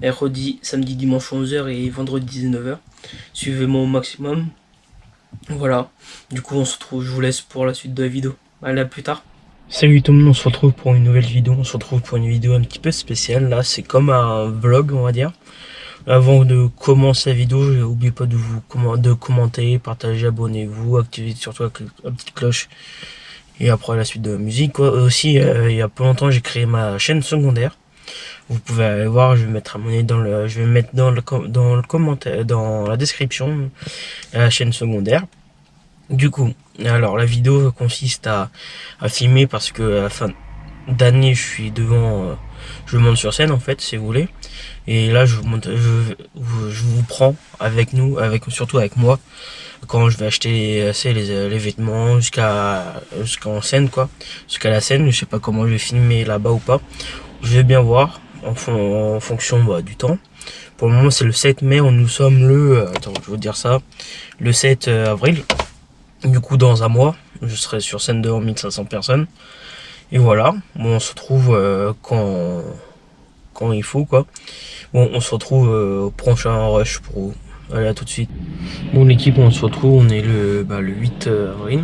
Mercredi, samedi, dimanche 11h et vendredi 19h. Suivez-moi au maximum. Voilà. Du coup, on se retrouve, je vous laisse pour la suite de la vidéo. Allez, à plus tard. Salut tout le monde, on se retrouve pour une nouvelle vidéo. On se retrouve pour une vidéo un petit peu spéciale. Là, c'est comme un vlog, on va dire. Avant de commencer la vidéo, n'oubliez pas de commenter, partager, abonnez-vous, activez surtout la petite cloche. Et après la suite de la musique, quoi. Aussi, il y a pas longtemps, j'ai créé ma chaîne secondaire. Vous pouvez aller voir, je vais mettre je vais mettre dans le commentaire, dans la description, la chaîne secondaire. Du coup, alors la vidéo consiste à filmer parce que à la fin d'année, je suis devant, je monte sur scène en fait, si vous voulez. Et là, je vous prends avec surtout avec moi, quand je vais acheter les vêtements jusqu'en scène, quoi, jusqu'à la scène. Je sais pas comment je vais filmer là-bas ou pas. Je vais bien voir en fonction du temps. Pour le moment, c'est le 7 mai. Nous sommes attends, je vais vous dire ça, le 7 avril. Du coup, dans un mois, je serai sur scène devant 1500 personnes. Et voilà. Bon, on se retrouve quand il faut, quoi. Bon, on se retrouve au prochain rush pour vous. Allez, à tout de suite. Bon, l'équipe, on se retrouve, on est le 8 avril.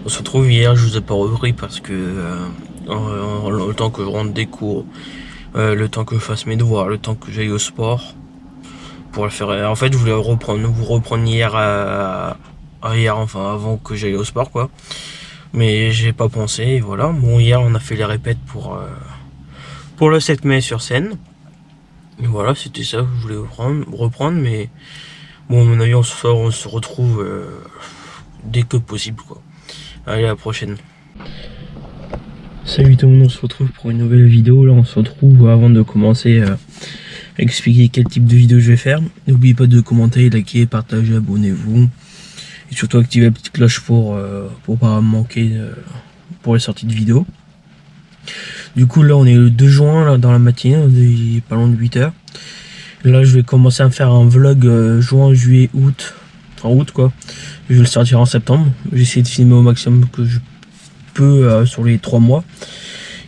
On se retrouve hier, je vous ai pas repris parce que le temps que je rentre des cours, le temps que je fasse mes devoirs, le temps que j'aille au sport, pour le faire. En fait, je voulais vous reprendre hier, enfin avant que j'aille au sport, quoi. Mais j'ai pas pensé, et voilà. Bon, hier, on a fait les répètes pour le 7 mai sur scène. Et voilà, c'était ça que je voulais reprendre, mais bon, à mon avis, on se retrouve dès que possible, quoi. Allez, à la prochaine. Salut tout le monde, on se retrouve pour une nouvelle vidéo. Là, on se retrouve avant de commencer à expliquer quel type de vidéo je vais faire. N'oubliez pas de commenter, liker, partager, abonnez-vous. Et Et surtout activer la petite cloche pour pas manquer pour les sorties de vidéos. Du coup là on est le 2 juin là, dans la matinée, on est pas loin de 8h. Là je vais commencer à faire un vlog juin, juillet, août, enfin août quoi. Je vais le sortir en septembre. J'essaie de filmer au maximum que je peux sur les 3 mois.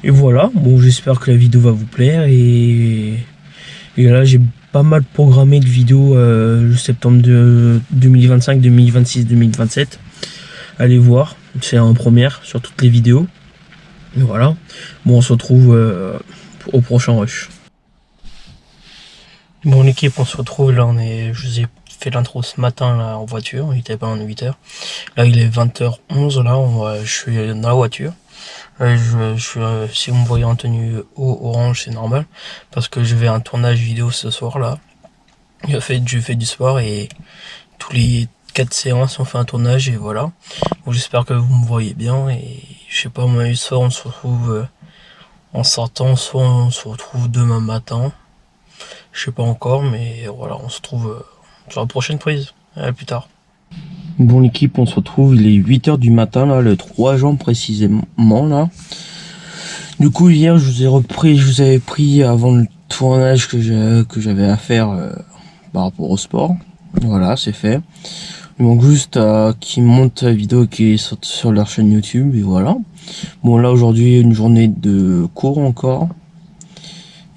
Et voilà, bon j'espère que la vidéo va vous plaire et là j'ai pas mal programmé de vidéos le septembre de 2025, 2026, 2027. Allez voir, c'est en première sur toutes les vidéos. Et voilà, bon on se retrouve au prochain rush. Bon l'équipe, on se retrouve là, je vous ai fait l'intro ce matin là en voiture, il était pas en 8h. Là il est 20h11 là, je suis dans la voiture. Si vous me voyez en tenue orange, c'est normal parce que je vais à un tournage vidéo ce soir là. Je fais du sport et tous les 4 séances on fait un tournage et voilà. Bon, j'espère que vous me voyez bien et je sais pas, moi ce soir on se retrouve en sortant, soit on se retrouve demain matin. Je sais pas encore, mais voilà, on se retrouve sur la prochaine prise. À plus tard. Bon l'équipe, on se retrouve, il est 8h du matin là, le 3 juin précisément là. Du coup hier je vous avais pris avant le tournage que j'avais à faire par rapport au sport. Voilà, c'est fait. Il manque juste qu'ils montent la vidéo qui est sortie sur leur chaîne YouTube et voilà. Bon là aujourd'hui une journée de cours encore.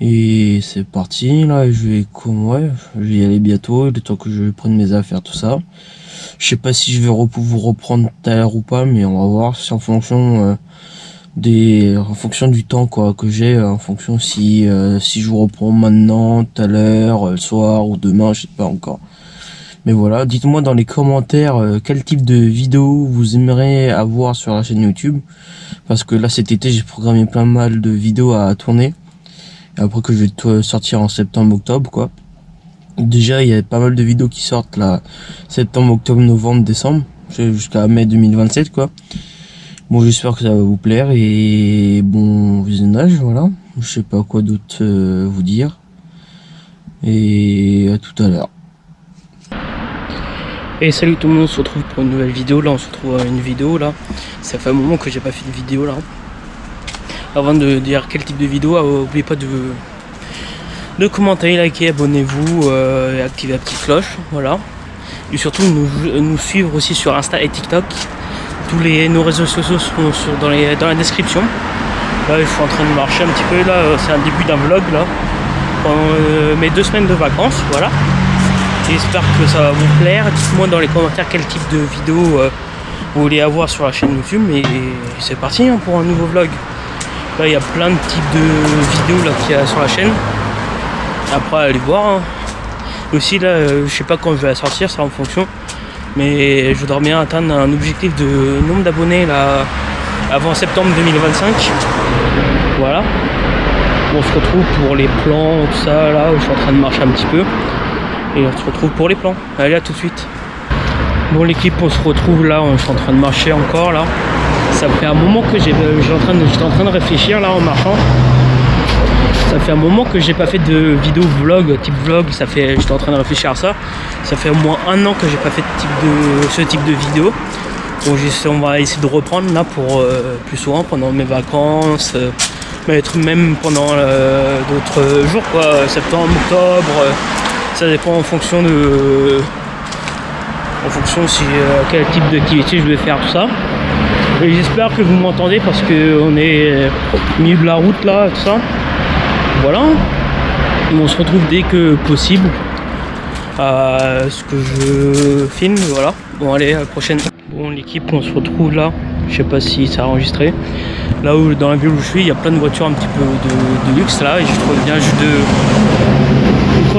Et c'est parti là, je vais y aller bientôt, le temps que je prenne mes affaires, tout ça. Je sais pas si je vais vous reprendre tout à l'heure ou pas, mais on va voir, c'est en fonction du temps quoi que j'ai, en fonction si je vous reprends maintenant, tout à l'heure, le soir ou demain, je sais pas encore. Mais voilà, dites-moi dans les commentaires quel type de vidéo vous aimeriez avoir sur la chaîne YouTube, parce que là cet été j'ai programmé plein mal de vidéos à tourner. Et après que je vais sortir en septembre, octobre quoi. Déjà il y a pas mal de vidéos qui sortent là, septembre, octobre, novembre, décembre, jusqu'à mai 2027 quoi. Bon j'espère que ça va vous plaire et bon visionnage, voilà. Je sais pas quoi d'autre vous dire. Et à tout à l'heure. Et salut tout le monde, on se retrouve pour une nouvelle vidéo. Là on se retrouve à une vidéo là. Ça fait un moment que j'ai pas fait de vidéo là. Avant de dire quel type de vidéo, n'oubliez pas de commenter, liker, abonnez-vous et activez la petite cloche, voilà. Et surtout nous suivre aussi sur Insta et TikTok. Nos réseaux sociaux sont dans la description. Là je suis en train de marcher un petit peu, là c'est un début d'un vlog là. Pendant mes 2 semaines de vacances, voilà. J'espère que ça va vous plaire. Dites-moi dans les commentaires quel type de vidéo vous voulez avoir sur la chaîne YouTube. Et c'est parti hein, pour un nouveau vlog. Là il y a plein de types de vidéos là qu'il y a sur la chaîne. Après allez voir hein. Aussi là je sais pas quand je vais la sortir, c'est en fonction. Mais je voudrais bien atteindre un objectif de nombre d'abonnés là avant septembre 2025. Voilà. On se retrouve pour les plans, tout ça là, où je suis en train de marcher un petit peu. Et on se retrouve pour les plans. Allez, à tout de suite. Bon l'équipe, on se retrouve là, je suis en train de marcher encore là. Ça fait un moment que j'étais en train de réfléchir là en marchant. Ça fait un moment que j'ai pas fait de vidéo vlog, type vlog, j'étais en train de réfléchir à ça. Ça fait au moins 1 an que j'ai pas fait ce type de vidéo. Bon, on va essayer de reprendre là pour plus souvent pendant mes vacances, même pendant d'autres jours quoi, septembre, octobre. Ça dépend en fonction si quel type d'activité je vais faire, tout ça. Et j'espère que vous m'entendez parce que on est au milieu de la route là, tout ça. Voilà. On se retrouve dès que possible à ce que je filme, voilà. Bon allez, à la prochaine. Bon l'équipe, on se retrouve là. Je sais pas si ça a enregistré. Là où dans la ville où je suis, il y a plein de voitures un petit peu de luxe là. Et je trouve bien juste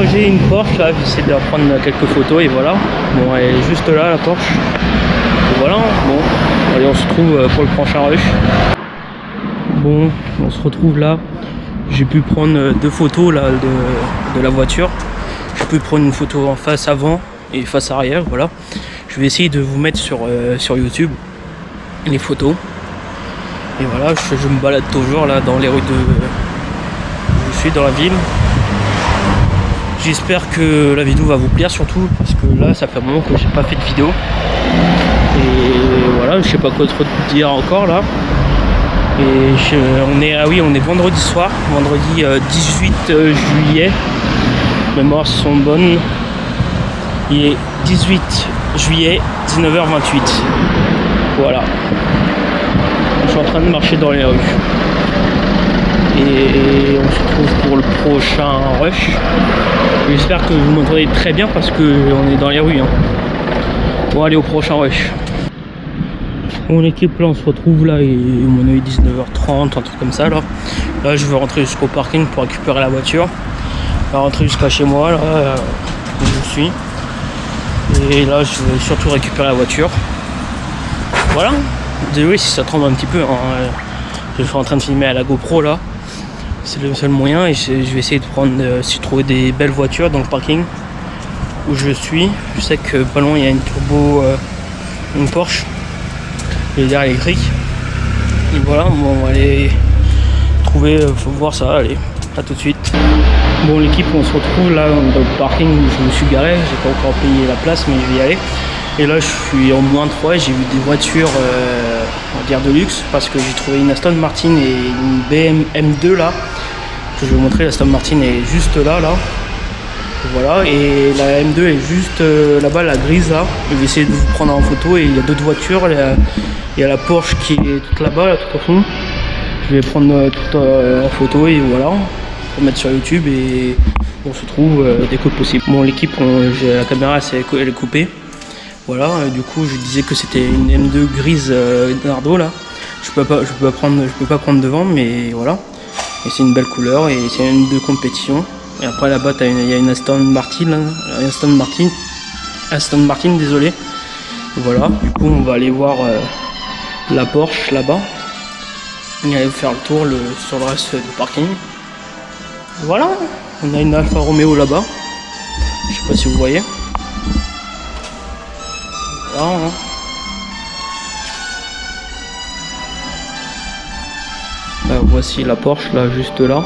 j'ai une Porsche là, j'essaie de prendre quelques photos et voilà. Bon elle est juste là la Porsche. Et voilà, bon, allez on se retrouve pour le prochain rush. Bon, on se retrouve là. J'ai pu prendre 2 photos là de la voiture. J'ai pu prendre une photo en face avant et face arrière, voilà. Je vais essayer de vous mettre sur YouTube les photos. Et voilà, je me balade toujours là dans les rues je suis dans la ville. J'espère que la vidéo va vous plaire, surtout parce que là ça fait un moment que j'ai pas fait de vidéo. Et voilà, je sais pas quoi trop dire encore là. Et on est vendredi soir, vendredi 18 juillet. Mes mémoires sont bonnes. Il est 18 juillet, 19h28. Voilà. Je suis en train de marcher dans les rues. Et on se retrouve pour le prochain rush. J'espère que vous m'entendez très bien parce qu'on est dans les rues. Hein. Bon, allez au prochain rush. Bon, l'équipe, là on se retrouve là, et on est 19h30, un truc comme ça là. Là je vais rentrer jusqu'au parking pour récupérer la voiture. Je vais rentrer jusqu'à chez moi là, où je suis. Et là je vais surtout récupérer la voiture. Voilà. Désolé si ça tremble un petit peu. Hein. Je suis en train de filmer à la GoPro là. C'est le seul moyen et je vais essayer de prendre, si je trouve des belles voitures dans le parking où je suis. Je sais que pas loin il y a une turbo, une Porsche. Lézard électrique. Et voilà, bon, on va aller trouver, faut voir ça, allez, à tout de suite. Bon l'équipe, on se retrouve là dans le parking où je me suis garé, j'ai pas encore payé la place mais je vais y aller. Et là je suis en -3 et j'ai vu des voitures, on va dire de luxe, parce que j'ai trouvé une Aston Martin et une BMW M2 là, que je vais vous montrer. La Aston Martin est juste là. Voilà, et la M2 est juste là-bas, la grise là. Je vais essayer de vous prendre en photo et il y a d'autres voitures. Il y a la Porsche qui est toute là-bas, là, tout au fond. Je vais prendre tout en photo et voilà, pour mettre sur YouTube et on se trouve dès que possible. Bon l'équipe, la caméra elle est coupée. Voilà, du coup je disais que c'était une M2 grise Nardo là. Je peux pas prendre devant, mais voilà. Et c'est une belle couleur et c'est une M2 compétition. Et après là-bas il y a une Aston Martin, Aston Martin, désolé. Voilà, du coup on va aller voir la Porsche là-bas. On va aller faire le tour sur le reste du parking. Voilà, on a une Alfa Romeo là-bas. Je sais pas si vous voyez. Voilà, hein. Voici la Porsche là, juste là.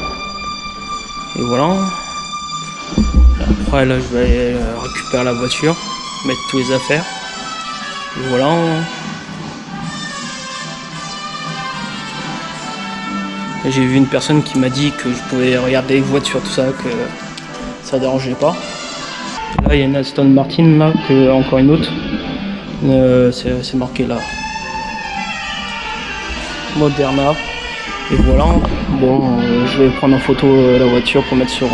Et voilà. Après là je vais aller récupérer la voiture, mettre tous les affaires. Et voilà. J'ai vu une personne qui m'a dit que je pouvais regarder les voitures, tout ça, que ça dérangeait pas. Là il y a une Aston Martin là, encore une autre. C'est marqué là. Moderna. Et voilà. Bon, je vais prendre en photo la voiture pour mettre sur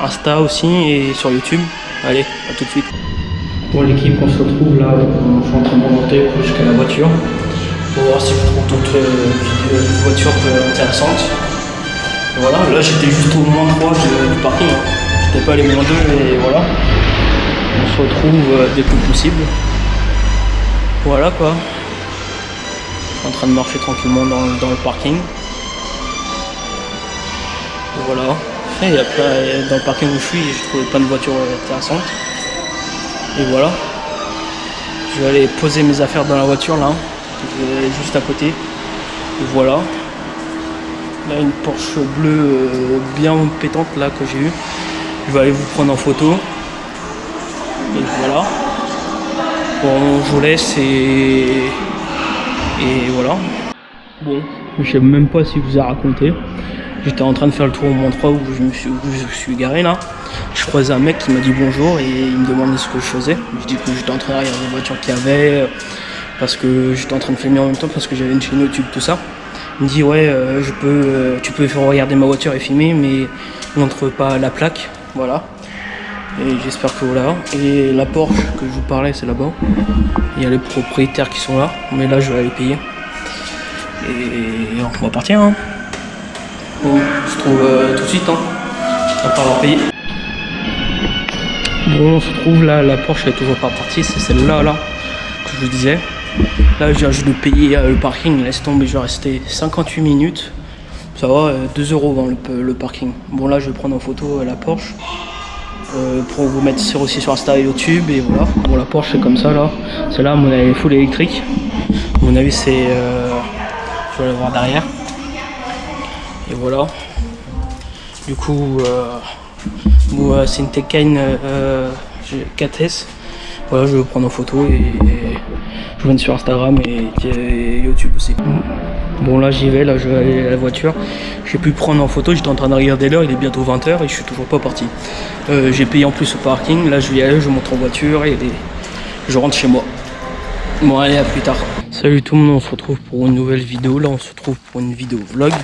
Insta aussi et sur YouTube. Allez, à tout de suite. Bon l'équipe, on se retrouve là, je suis en train de remonter jusqu'à la voiture pour voir si je trouve d'autres voitures intéressantes. Et voilà, là j'étais juste au -3 du parking, hein. J'étais pas allé -2 et voilà. On se retrouve dès que possible. Voilà quoi. Je suis en train de marcher tranquillement dans le parking. Et voilà. Et après, dans le parking où je suis, j'ai trouvé plein de voitures intéressantes. Et voilà. Je vais aller poser mes affaires dans la voiture là. Juste à côté. Et voilà. Là une Porsche bleue bien pétante là que j'ai eue. Je vais aller vous prendre en photo. Et voilà. Bon, je vous laisse et voilà. Bon, je sais même pas si je vous ai raconté. J'étais en train de faire le tour au -3 où je suis garé là. Je croisais un mec qui m'a dit bonjour et il me demandait ce que je faisais. Je dis que j'étais en train de regarder les voitures qu'il y avait parce que j'étais en train de filmer en même temps parce que j'avais une chaîne YouTube, tout ça. Il me dit ouais, tu peux faire regarder ma voiture et filmer, mais montre pas la plaque, voilà. Et j'espère que voilà. Et la Porsche que je vous parlais, c'est là-bas. Il y a les propriétaires qui sont là, mais là je vais aller payer. Et on va partir. Hein. Bon, on se trouve tout de suite, hein, après avoir payé. Bon, on se trouve là, la Porsche est toujours pas partie, c'est celle-là là, que je vous disais. Là, j'ai juste de payer le parking, laisse tomber, je vais rester 58 minutes. Ça va, 2 € dans le parking. Bon, là, je vais prendre en photo la Porsche pour vous mettre aussi sur Insta et YouTube. Et voilà. Bon, la Porsche, c'est comme ça là. Celle-là, à mon avis, full électrique. À mon avis, c'est. Je vais la voir derrière. Et voilà. Du coup, C'est une Tekken 4S. Voilà, je vais le prendre en photo et je vais sur Instagram et YouTube aussi. Bon là j'y vais, là je vais aller à la voiture. J'ai pu prendre en photo, j'étais en train de regarder l'heure, il est bientôt 20h et je suis toujours pas parti. J'ai payé en plus au parking, là je vais y aller, je monte en voiture et je rentre chez moi. Bon allez, à plus tard. Salut tout le monde, on se retrouve pour une nouvelle vidéo. Là on se retrouve pour une vidéo vlog.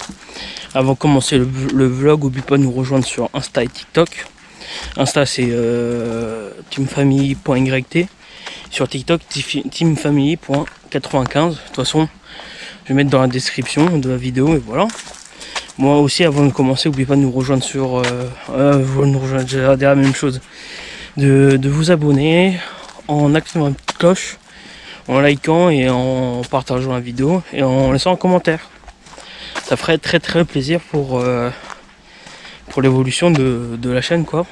Avant de commencer le vlog, n'oublie pas de nous rejoindre sur Insta et TikTok. Insta c'est teamfamily.yt. Sur TikTok teamfamily.95. De toute façon je vais mettre dans la description de la vidéo et voilà. Moi aussi avant de commencer, n'oubliez pas de nous rejoindre sur j'ai dire la même chose. De vous abonner en activant la petite cloche, en likant et en partageant la vidéo et en laissant un commentaire. Ça ferait très plaisir pour l'évolution de la chaîne quoi.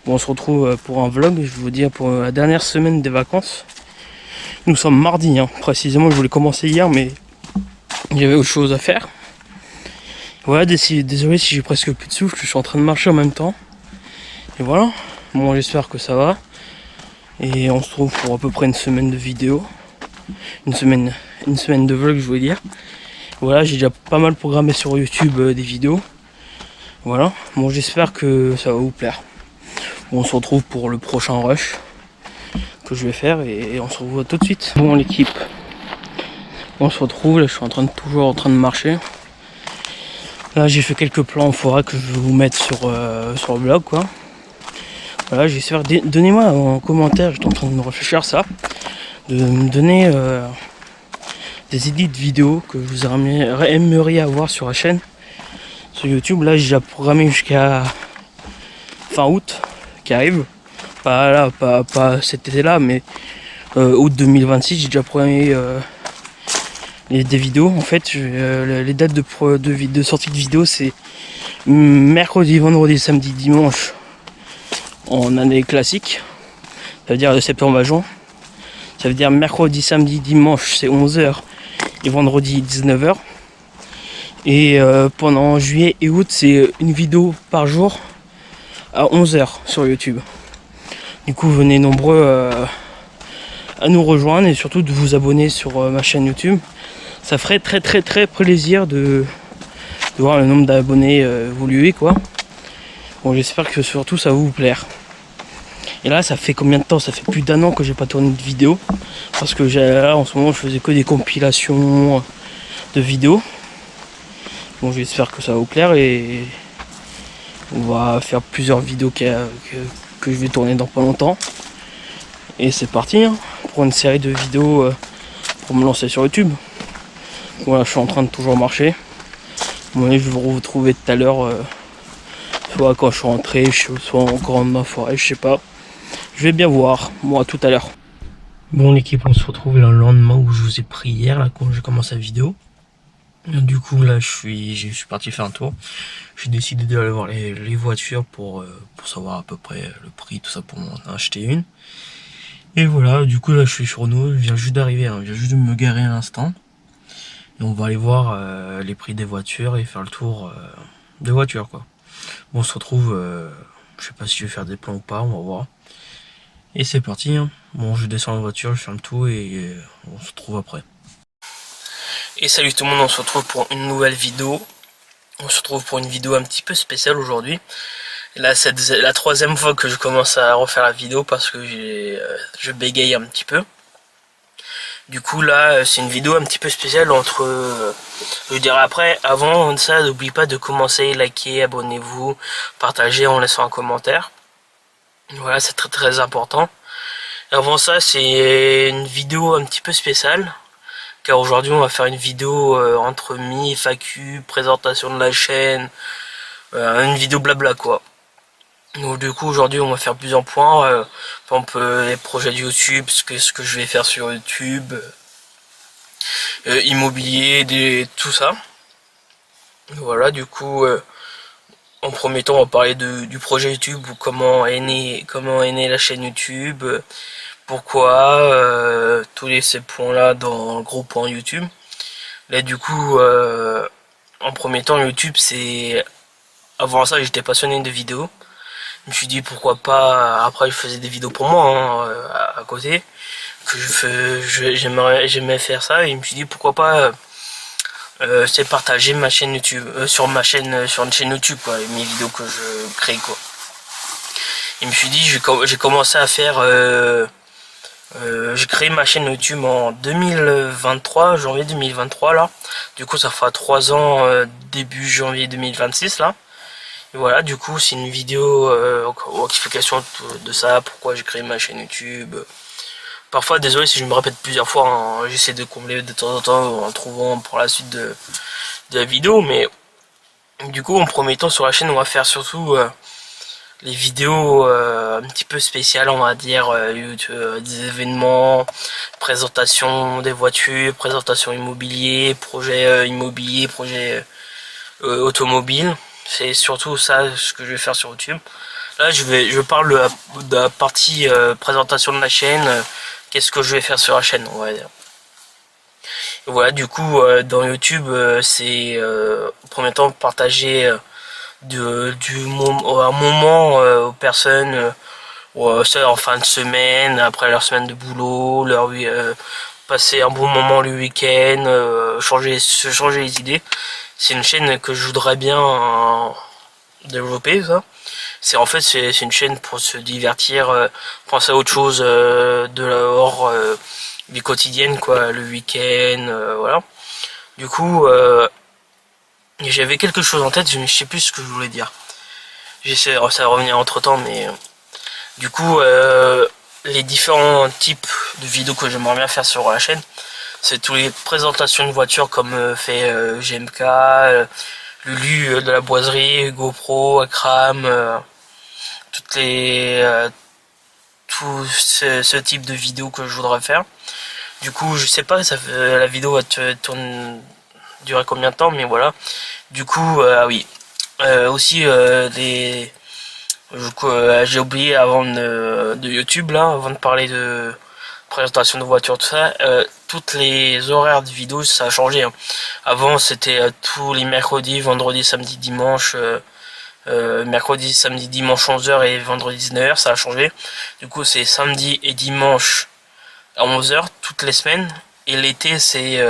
Bon, on se retrouve pour un vlog, je vais vous dire pour la dernière semaine des vacances. Nous sommes mardi, hein. Précisément je voulais commencer hier mais il y avait autre chose à faire. Voilà, désolé si j'ai presque plus de souffle, je suis en train de marcher en même temps. Et voilà, bon j'espère que ça va. Et on se retrouve pour à peu près une semaine de vidéos. Une semaine de vlog je voulais dire. Voilà, j'ai déjà pas mal programmé sur YouTube des vidéos. Voilà, bon j'espère que ça va vous plaire. Bon, on se retrouve pour le prochain rush que je vais faire et on se revoit tout de suite. Bon l'équipe, on se retrouve, là je suis toujours en train de marcher. Là j'ai fait quelques plans en forêt que je vais vous mettre sur le blog quoi. Voilà, j'espère, donnez-moi en commentaire, j'étais en train de me réfléchir à ça, de me donner des idées de vidéos que vous aimeriez avoir sur la chaîne, sur YouTube. Là j'ai déjà programmé jusqu'à fin août qui arrive, pas cet été là mais août 2026. J'ai déjà programmé des vidéos. En fait les dates de sortie de vidéos c'est mercredi, vendredi, samedi, dimanche en année classique, ça veut dire de septembre à juin. Ça veut dire mercredi, samedi, dimanche c'est 11h et vendredi 19h. Et pendant juillet et août c'est une vidéo par jour à 11h sur YouTube. Du coup venez nombreux à nous rejoindre et surtout de vous abonner sur ma chaîne YouTube. Ça ferait très plaisir de voir le nombre d'abonnés évoluer quoi. Bon j'espère que surtout ça va vous plaire. Et là ça fait combien de temps? Ça fait plus d'1 an que j'ai pas tourné de vidéo. Parce que là en ce moment je faisais que des compilations de vidéos. Bon j'espère que ça va vous plaire et on va faire plusieurs vidéos que je vais tourner dans pas longtemps. Et c'est parti hein, pour une série de vidéos pour me lancer sur YouTube. Voilà, je suis en train de toujours marcher. Bon, je vais vous retrouver tout à l'heure, soit quand je suis rentré, soit encore dans ma forêt, je sais pas. Je vais bien voir, moi tout à l'heure. Bon l'équipe, on se retrouve le lendemain où je vous ai pris hier, là, quand j'ai commencé la vidéo. Du coup là je suis parti faire un tour. J'ai décidé d'aller voir les voitures pour savoir à peu près le prix, tout ça pour m'en acheter une. Et voilà, du coup là je suis sur Renault, je viens juste d'arriver, hein, je viens juste de me garer à l'instant. Et on va aller voir les prix des voitures et faire le tour des voitures quoi. Bon on se retrouve, je sais pas si je vais faire des plans ou pas, on va voir. Et c'est parti hein. Bon je descends la voiture, je ferme tout et on se retrouve après. Et salut tout le monde, on se retrouve pour une nouvelle vidéo. On se retrouve pour une vidéo un petit peu spéciale aujourd'hui. Là c'est la troisième fois que je commence à refaire la vidéo parce que je bégaye un petit peu. Du coup là c'est une vidéo un petit peu spéciale je dirais après, avant ça n'oublie pas de commencer, liker, abonnez-vous, partagez en laissant un commentaire. Voilà c'est très important. Et avant ça c'est une vidéo un petit peu spéciale. Car aujourd'hui on va faire une vidéo entre FAQ, présentation de la chaîne, une vidéo blabla quoi. Donc du coup aujourd'hui on va faire plusieurs points, par exemple les projets de YouTube, ce que je vais faire sur YouTube, immobilier, tout ça. Voilà du coup en premier temps on va parler du projet YouTube, ou comment est née la chaîne YouTube, pourquoi, tous ces points là dans le gros point YouTube. Là du coup en premier temps YouTube c'est, avant ça j'étais passionné de vidéos Je me suis dit pourquoi pas, après je faisais des vidéos pour moi hein, à côté, que j'aimais faire ça, et je me suis dit pourquoi pas c'est partager ma chaîne YouTube, sur une chaîne YouTube quoi, mes vidéos que je crée quoi. Et je me suis dit j'ai commencé à faire j'ai créé ma chaîne YouTube en 2023, janvier 2023 là. Du coup ça fera 3 ans début janvier 2026 là. Et voilà, du coup c'est une vidéo explication de ça, pourquoi j'ai créé ma chaîne YouTube. Parfois désolé si je me répète plusieurs fois, hein, j'essaie de combler de temps en temps en trouvant pour la suite de la vidéo, mais du coup en premier temps sur la chaîne on va faire surtout les vidéos un petit peu spéciales, on va dire, des événements, présentation des voitures, présentation immobilier, projet immobilier, projet automobile. C'est surtout ça ce que je vais faire sur YouTube. Là je parle de la partie présentation de la chaîne, qu'est-ce que je vais faire sur la chaîne, on va dire. Et voilà, du coup dans YouTube c'est au premier temps partager un moment aux personnes en fin de semaine, après leur semaine de boulot, passer un bon moment le week-end, se changer les idées. C'est une chaîne que je voudrais bien développer ça. C'est une chaîne pour se divertir, penser à autre chose de hors vie quotidienne quoi, le week-end, voilà. Du coup j'avais quelque chose en tête, je ne sais plus ce que je voulais dire. J'essaie ça va revenir entre temps, mais du coup les différents types de vidéos que j'aimerais bien faire sur la chaîne, c'est tous les présentations de voitures comme fait GMK, Lulu de la boiserie, GoPro, Akram, tout ce type de vidéos que je voudrais faire. Du coup je sais pas, la vidéo va durer combien de temps, mais voilà. Du coup ah oui, aussi j'ai oublié avant de YouTube là, avant de parler de présentation de voiture tout ça, toutes les horaires de vidéos ça a changé hein. Avant c'était tous les mercredis, vendredis, samedi, dimanche, mercredi, samedi, dimanche 11h et vendredi 19h, ça a changé. Du coup c'est samedi et dimanche à 11h toutes les semaines, et l'été c'est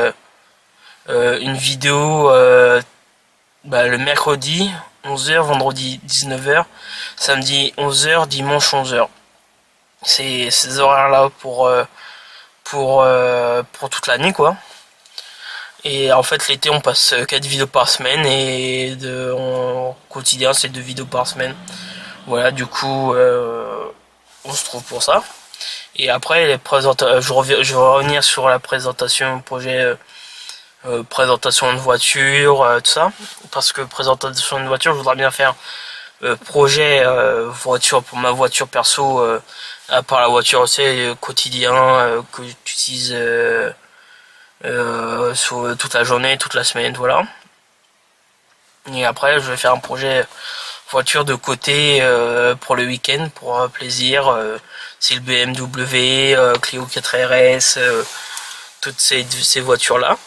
une vidéo le mercredi 11h, vendredi 19h, samedi 11h, dimanche 11h. C'est ces horaires là pour toute l'année quoi. Et en fait l'été on passe 4 vidéos par semaine, et en quotidien c'est 2 vidéos par semaine. Voilà, du coup on se trouve pour ça. Et après je vais revenir sur la présentation projet, présentation de voiture, tout ça, parce que présentation de voiture je voudrais bien faire projet voiture pour ma voiture perso, à part la voiture aussi quotidien que j'utilise sur toute la journée, toute la semaine, voilà. Et après je vais faire un projet voiture de côté pour le week-end, pour plaisir, c'est le BMW, Clio 4RS, toutes ces voitures là.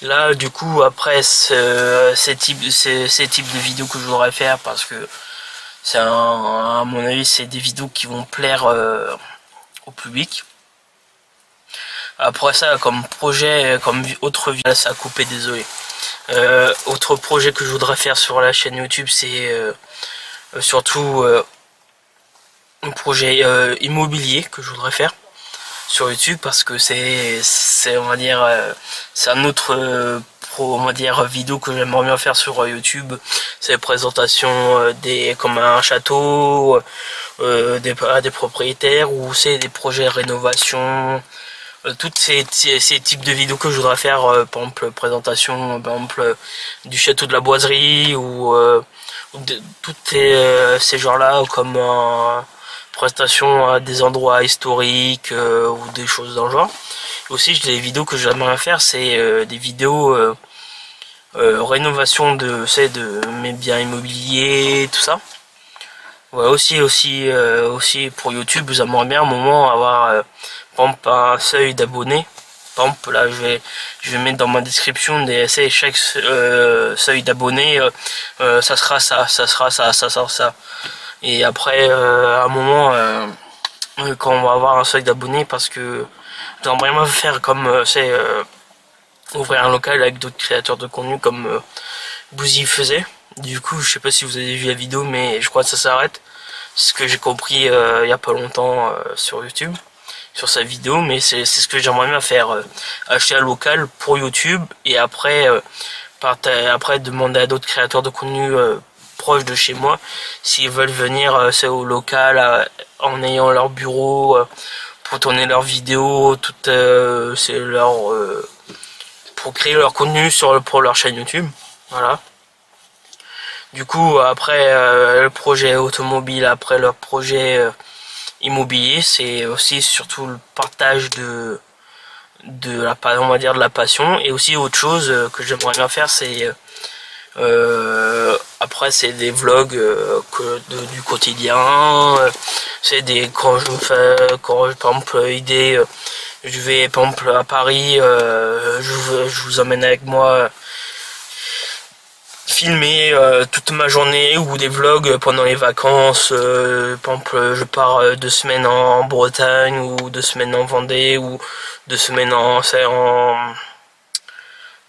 Là du coup après ces types de vidéos que je voudrais faire, parce que c'est à mon avis c'est des vidéos qui vont plaire au public. Après ça comme projet, comme autre vidéo, ça a coupé, désolé. Autre projet que je voudrais faire sur la chaîne YouTube, c'est surtout un projet immobilier que je voudrais faire sur YouTube, parce que c'est on va dire c'est un autre on va dire vidéo que j'aimerais bien faire sur YouTube. C'est la présentation comme un château, à des propriétaires, ou c'est des projets de rénovation, toutes ces types de vidéos que je voudrais faire, par exemple présentation par exemple du château de la boiserie, ou toutes ces genres là, comme présentation à des endroits historiques, ou des choses dans le genre. Aussi des vidéos que j'aimerais faire, c'est des vidéos rénovation de mes biens immobiliers, tout ça. Ouais, aussi pour YouTube, j'aimerais bien à un moment avoir par exemple un seuil d'abonnés. Par exemple là je vais mettre dans ma description chaque seuil d'abonnés, ça sera ça. Et après, à un moment, quand on va avoir un seuil d'abonnés, parce que j'aimerais bien faire comme c'est ouvrir un local avec d'autres créateurs de contenu comme Bouzy faisait. Du coup, je sais pas si vous avez vu la vidéo, mais je crois que ça s'arrête. C'est ce que j'ai compris il y a pas longtemps sur YouTube, sur sa vidéo, mais c'est ce que j'aimerais bien faire, acheter un local pour YouTube et après demander à d'autres créateurs de contenu proches de chez moi s'ils veulent venir c'est au local en ayant leur bureau pour tourner leurs vidéos, c'est leur pour créer leur contenu pour leur chaîne YouTube. Voilà. Du coup, après le projet automobile, après leur projet immobilier, c'est aussi surtout le partage on va dire de la passion. Et aussi autre chose que j'aimerais bien faire, c'est après c'est des vlogs du quotidien. C'est des quand par exemple je vais par exemple à Paris, je vous emmène avec moi filmer toute ma journée ou des vlogs pendant les vacances. Par exemple, je pars 2 semaines en Bretagne ou 2 semaines en Vendée ou 2 semaines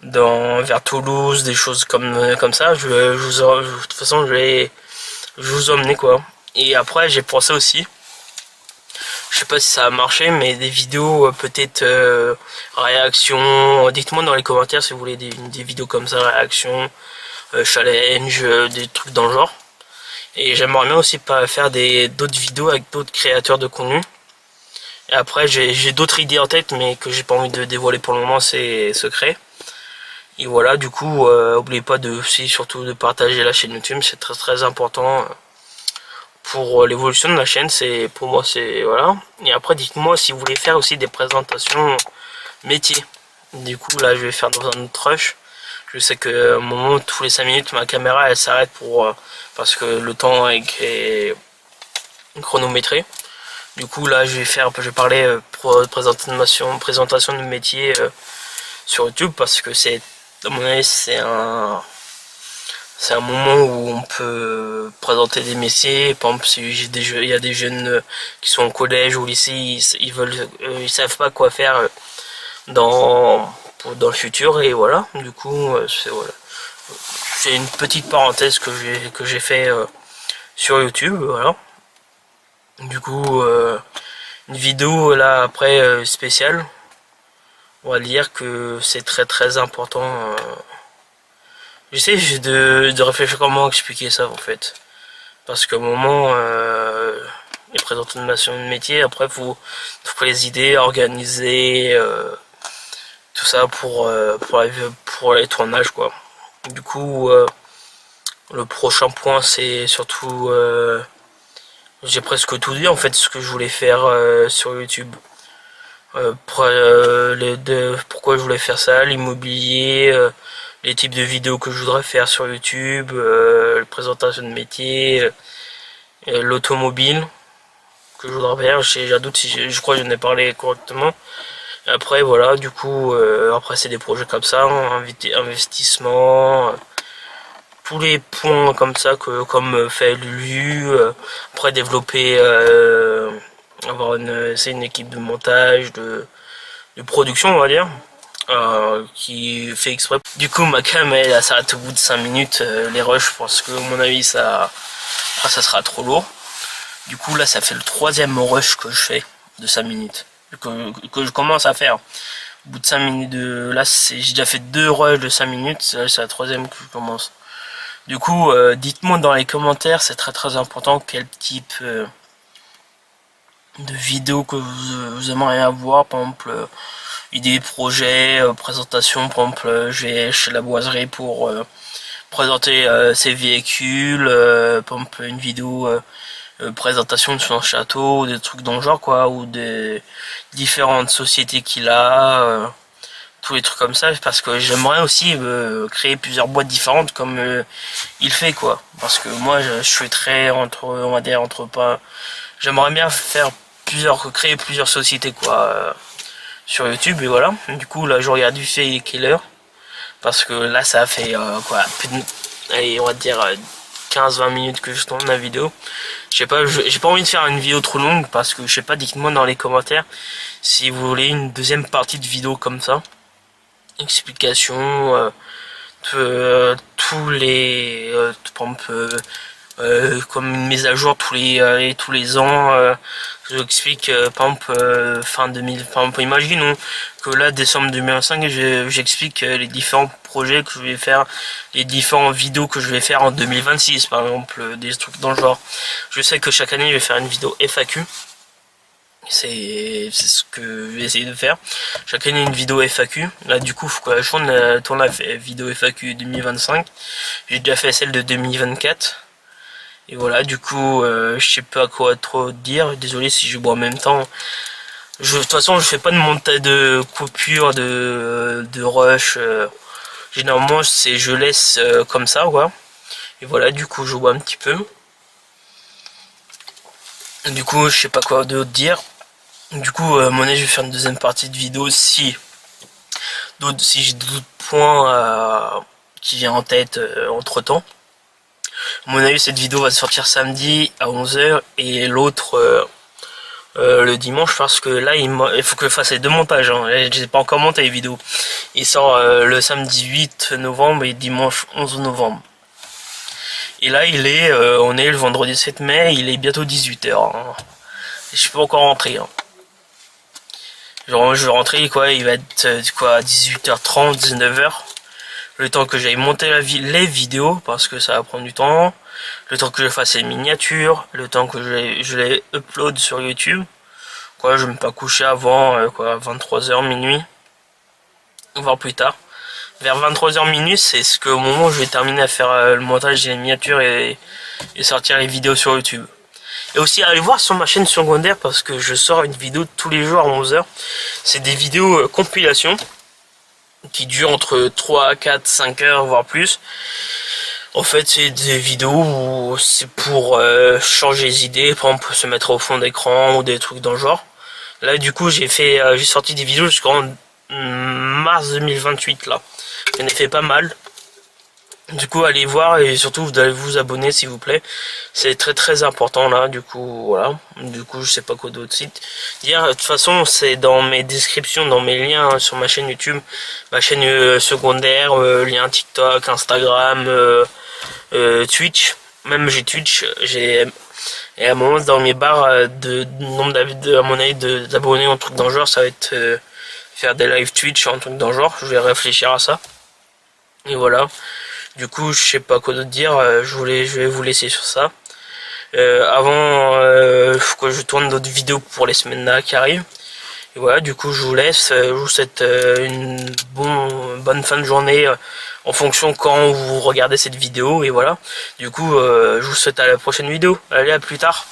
vers Toulouse, des choses comme ça. De toute façon, je vous emmener quoi. Et après, j'ai pensé aussi, je sais pas si ça a marché, mais des vidéos peut-être réaction. Dites-moi dans les commentaires si vous voulez des vidéos comme ça, réaction. Challenge, des trucs dans le genre. Et j'aimerais bien aussi pas faire d'autres vidéos avec d'autres créateurs de contenu. Et après j'ai d'autres idées en tête mais que j'ai pas envie de dévoiler pour le moment, c'est secret. Et voilà, du coup n'oubliez pas surtout de partager la chaîne YouTube, c'est très très important pour l'évolution de la chaîne, pour moi c'est voilà. Et après dites-moi si vous voulez faire aussi des présentations métiers. Du coup là je vais faire dans un autre rush. Je sais que au moment tous les 5 minutes ma caméra elle s'arrête parce que le temps est chronométré. Du coup là je vais parler présentation de métier sur YouTube parce que à mon avis c'est un moment où on peut présenter des métiers. Par exemple il y a des jeunes qui sont au collège ou au lycée, ils savent pas quoi faire dans le futur et voilà. Du coup c'est une petite parenthèse que j'ai fait sur YouTube, voilà. Du coup une vidéo là après spéciale, on va dire que c'est très très important. J'essaie de réfléchir comment expliquer ça en fait, parce qu'à un moment les présentations de métier, après faut les idées, organiser tout ça pour les tournages quoi. Du coup le prochain point c'est surtout j'ai presque tout dit en fait ce que je voulais faire sur YouTube. Pourquoi je voulais faire ça, l'immobilier, les types de vidéos que je voudrais faire sur YouTube, la présentation de métier, l'automobile que je voudrais faire. J'ai un doute si je crois que j'en ai parlé correctement. Après voilà, du coup après c'est des projets comme ça, investissement, tous les points comme ça comme fait Lulu. Après développer avoir une équipe de montage, de production on va dire, qui fait exprès. Du coup ma cam elle s'arrête au bout de 5 minutes les rushs parce que à mon avis ça sera trop lourd. Du coup là ça fait le 3e rush que je fais de 5 minutes que je commence à faire. Au bout de 5 minutes là j'ai déjà fait 2 rushs de 5 minutes, c'est la 3e que je commence. Du coup dites-moi dans les commentaires, c'est très très important quel type de vidéos que vous aimeriez avoir. Par exemple idées, projets, présentation. Par exemple je vais chez la boiserie pour présenter ses véhicules, par exemple une vidéo présentation de son château, des trucs dans le genre quoi, ou des différentes sociétés qu'il a, tous les trucs comme ça, parce que j'aimerais aussi créer plusieurs boîtes différentes comme il fait quoi, parce que moi je suis très on va dire pas, j'aimerais bien créer plusieurs sociétés quoi sur YouTube. Et voilà, du coup là je regarde du fait quelle heure, parce que là ça fait quoi, allez on va dire 15-20 minutes que je tourne la vidéo. J'ai pas envie de faire une vidéo trop longue parce que je sais pas, dites-moi dans les commentaires si vous voulez une deuxième partie de vidéo comme ça. Explication de tous les par exemple, comme une mise à jour tous les ans. Je vous explique par exemple fin 2000, par exemple imaginons que là décembre 2025 j'explique les différents projets que je vais faire, les différentes vidéos que je vais faire en 2026 par exemple, des trucs dans le genre. Je sais que chaque année je vais faire une vidéo FAQ. C'est ce que je vais essayer de faire. Chaque année une vidéo FAQ. Là du coup faut que je tourne la vidéo FAQ 2025. J'ai déjà fait celle de 2024. Et voilà, du coup, je sais pas quoi trop dire. Désolé si je bois en même temps. De toute façon, je fais pas de montage de coupure, de rush. Généralement, je laisse comme ça, quoi. Et voilà, du coup, je bois un petit peu. Du coup, je sais pas quoi d'autre dire. Du coup, à mon avis, je vais faire une deuxième partie de vidéo si j'ai d'autres points qui viennent en tête entre temps. À mon avis, cette vidéo va sortir samedi à 11 h et l'autre le dimanche parce que là, il faut que je fasse les deux montages. Hein. Je n'ai pas encore monté les vidéos. Il sort le samedi 8 novembre et dimanche 11 novembre. Et là, on est le vendredi 7 mai, il est bientôt 18 h. Hein. Je suis pas encore rentré. Hein. Genre, je vais rentrer, quoi, il va être quoi, 18h30, 19h. Le temps que j'aille monter les vidéos, parce que ça va prendre du temps. Le temps que je fasse les miniatures. Le temps que je les upload sur YouTube. Quoi, je ne vais pas coucher avant 23h, minuit. Voire plus tard. Vers 23h minuit, c'est au moment où je vais terminer à faire le montage des miniatures et sortir les vidéos sur YouTube. Et aussi, allez voir sur ma chaîne secondaire, parce que je sors une vidéo tous les jours à 11 h. C'est des vidéos compilation qui dure entre 3, 4, 5 heures, voire plus. En fait, c'est des vidéos où c'est pour changer les idées, par exemple se mettre au fond d'écran ou des trucs dans le genre. Là, du coup, j'ai sorti des vidéos jusqu'en mars 2028, là. J'en ai fait pas mal. Du coup, allez voir et surtout, vous allez vous abonner, s'il vous plaît. C'est très très important, là. Du coup, voilà. Du coup, je sais pas quoi d'autre site dire. De toute façon, c'est dans mes descriptions, dans mes liens sur ma chaîne YouTube, ma chaîne secondaire, lien TikTok, Instagram, Twitch. Même j'ai Twitch, et à un moment dans mes barres de nombre d'abonnés en truc dans le genre, ça va être faire des live Twitch en truc dans le genre. Je vais réfléchir à ça. Et voilà. Du coup, je sais pas quoi d'autre dire. Je vais vous laisser sur ça. Avant, faut que je tourne d'autres vidéos pour les semaines là qui arrivent. Et voilà, du coup, je vous laisse. Je vous souhaite une bonne fin de journée en fonction quand vous regardez cette vidéo. Et voilà. Du coup, je vous souhaite à la prochaine vidéo. Allez, à plus tard.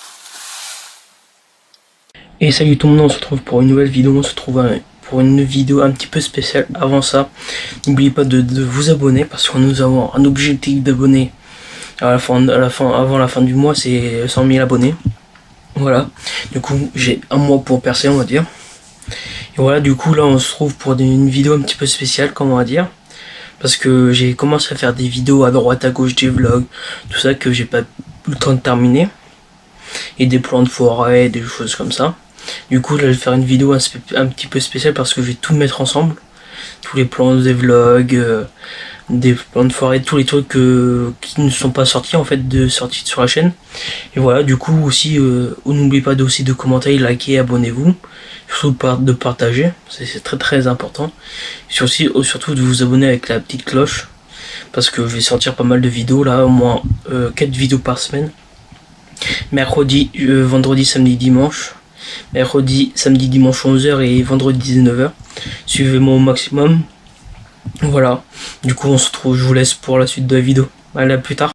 Et salut tout le monde, on se retrouve pour une nouvelle vidéo. On se retrouve pour une vidéo un petit peu spéciale. Avant ça, n'oubliez pas de vous abonner parce que nous avons un objectif d'abonnés avant la fin du mois, c'est 100 000 abonnés. Voilà, du coup j'ai un mois pour percer, on va dire. Et voilà, du coup là on se trouve pour une vidéo un petit peu spéciale, comme on va dire, parce que j'ai commencé à faire des vidéos à droite à gauche, des vlogs, tout ça que j'ai pas eu le temps de terminer, et des plans de forêt, des choses comme ça. Du coup là je vais faire une vidéo un petit peu spéciale parce que je vais tout mettre ensemble, tous les plans des vlogs, des plans de forêt, tous les trucs qui ne sont pas sortis en fait, sortis sur la chaîne. Et voilà, du coup aussi n'oubliez pas aussi de commenter, liker, abonnez-vous, surtout de partager, c'est très très important. Et surtout de vous abonner avec la petite cloche, parce que je vais sortir pas mal de vidéos là, au moins 4 vidéos par semaine. Mercredi, vendredi, samedi, dimanche. Mercredi, samedi, dimanche 11 h et vendredi 19 h. Suivez-moi au maximum. Voilà, du coup on se retrouve, je vous laisse pour la suite de la vidéo. Allez, à plus tard.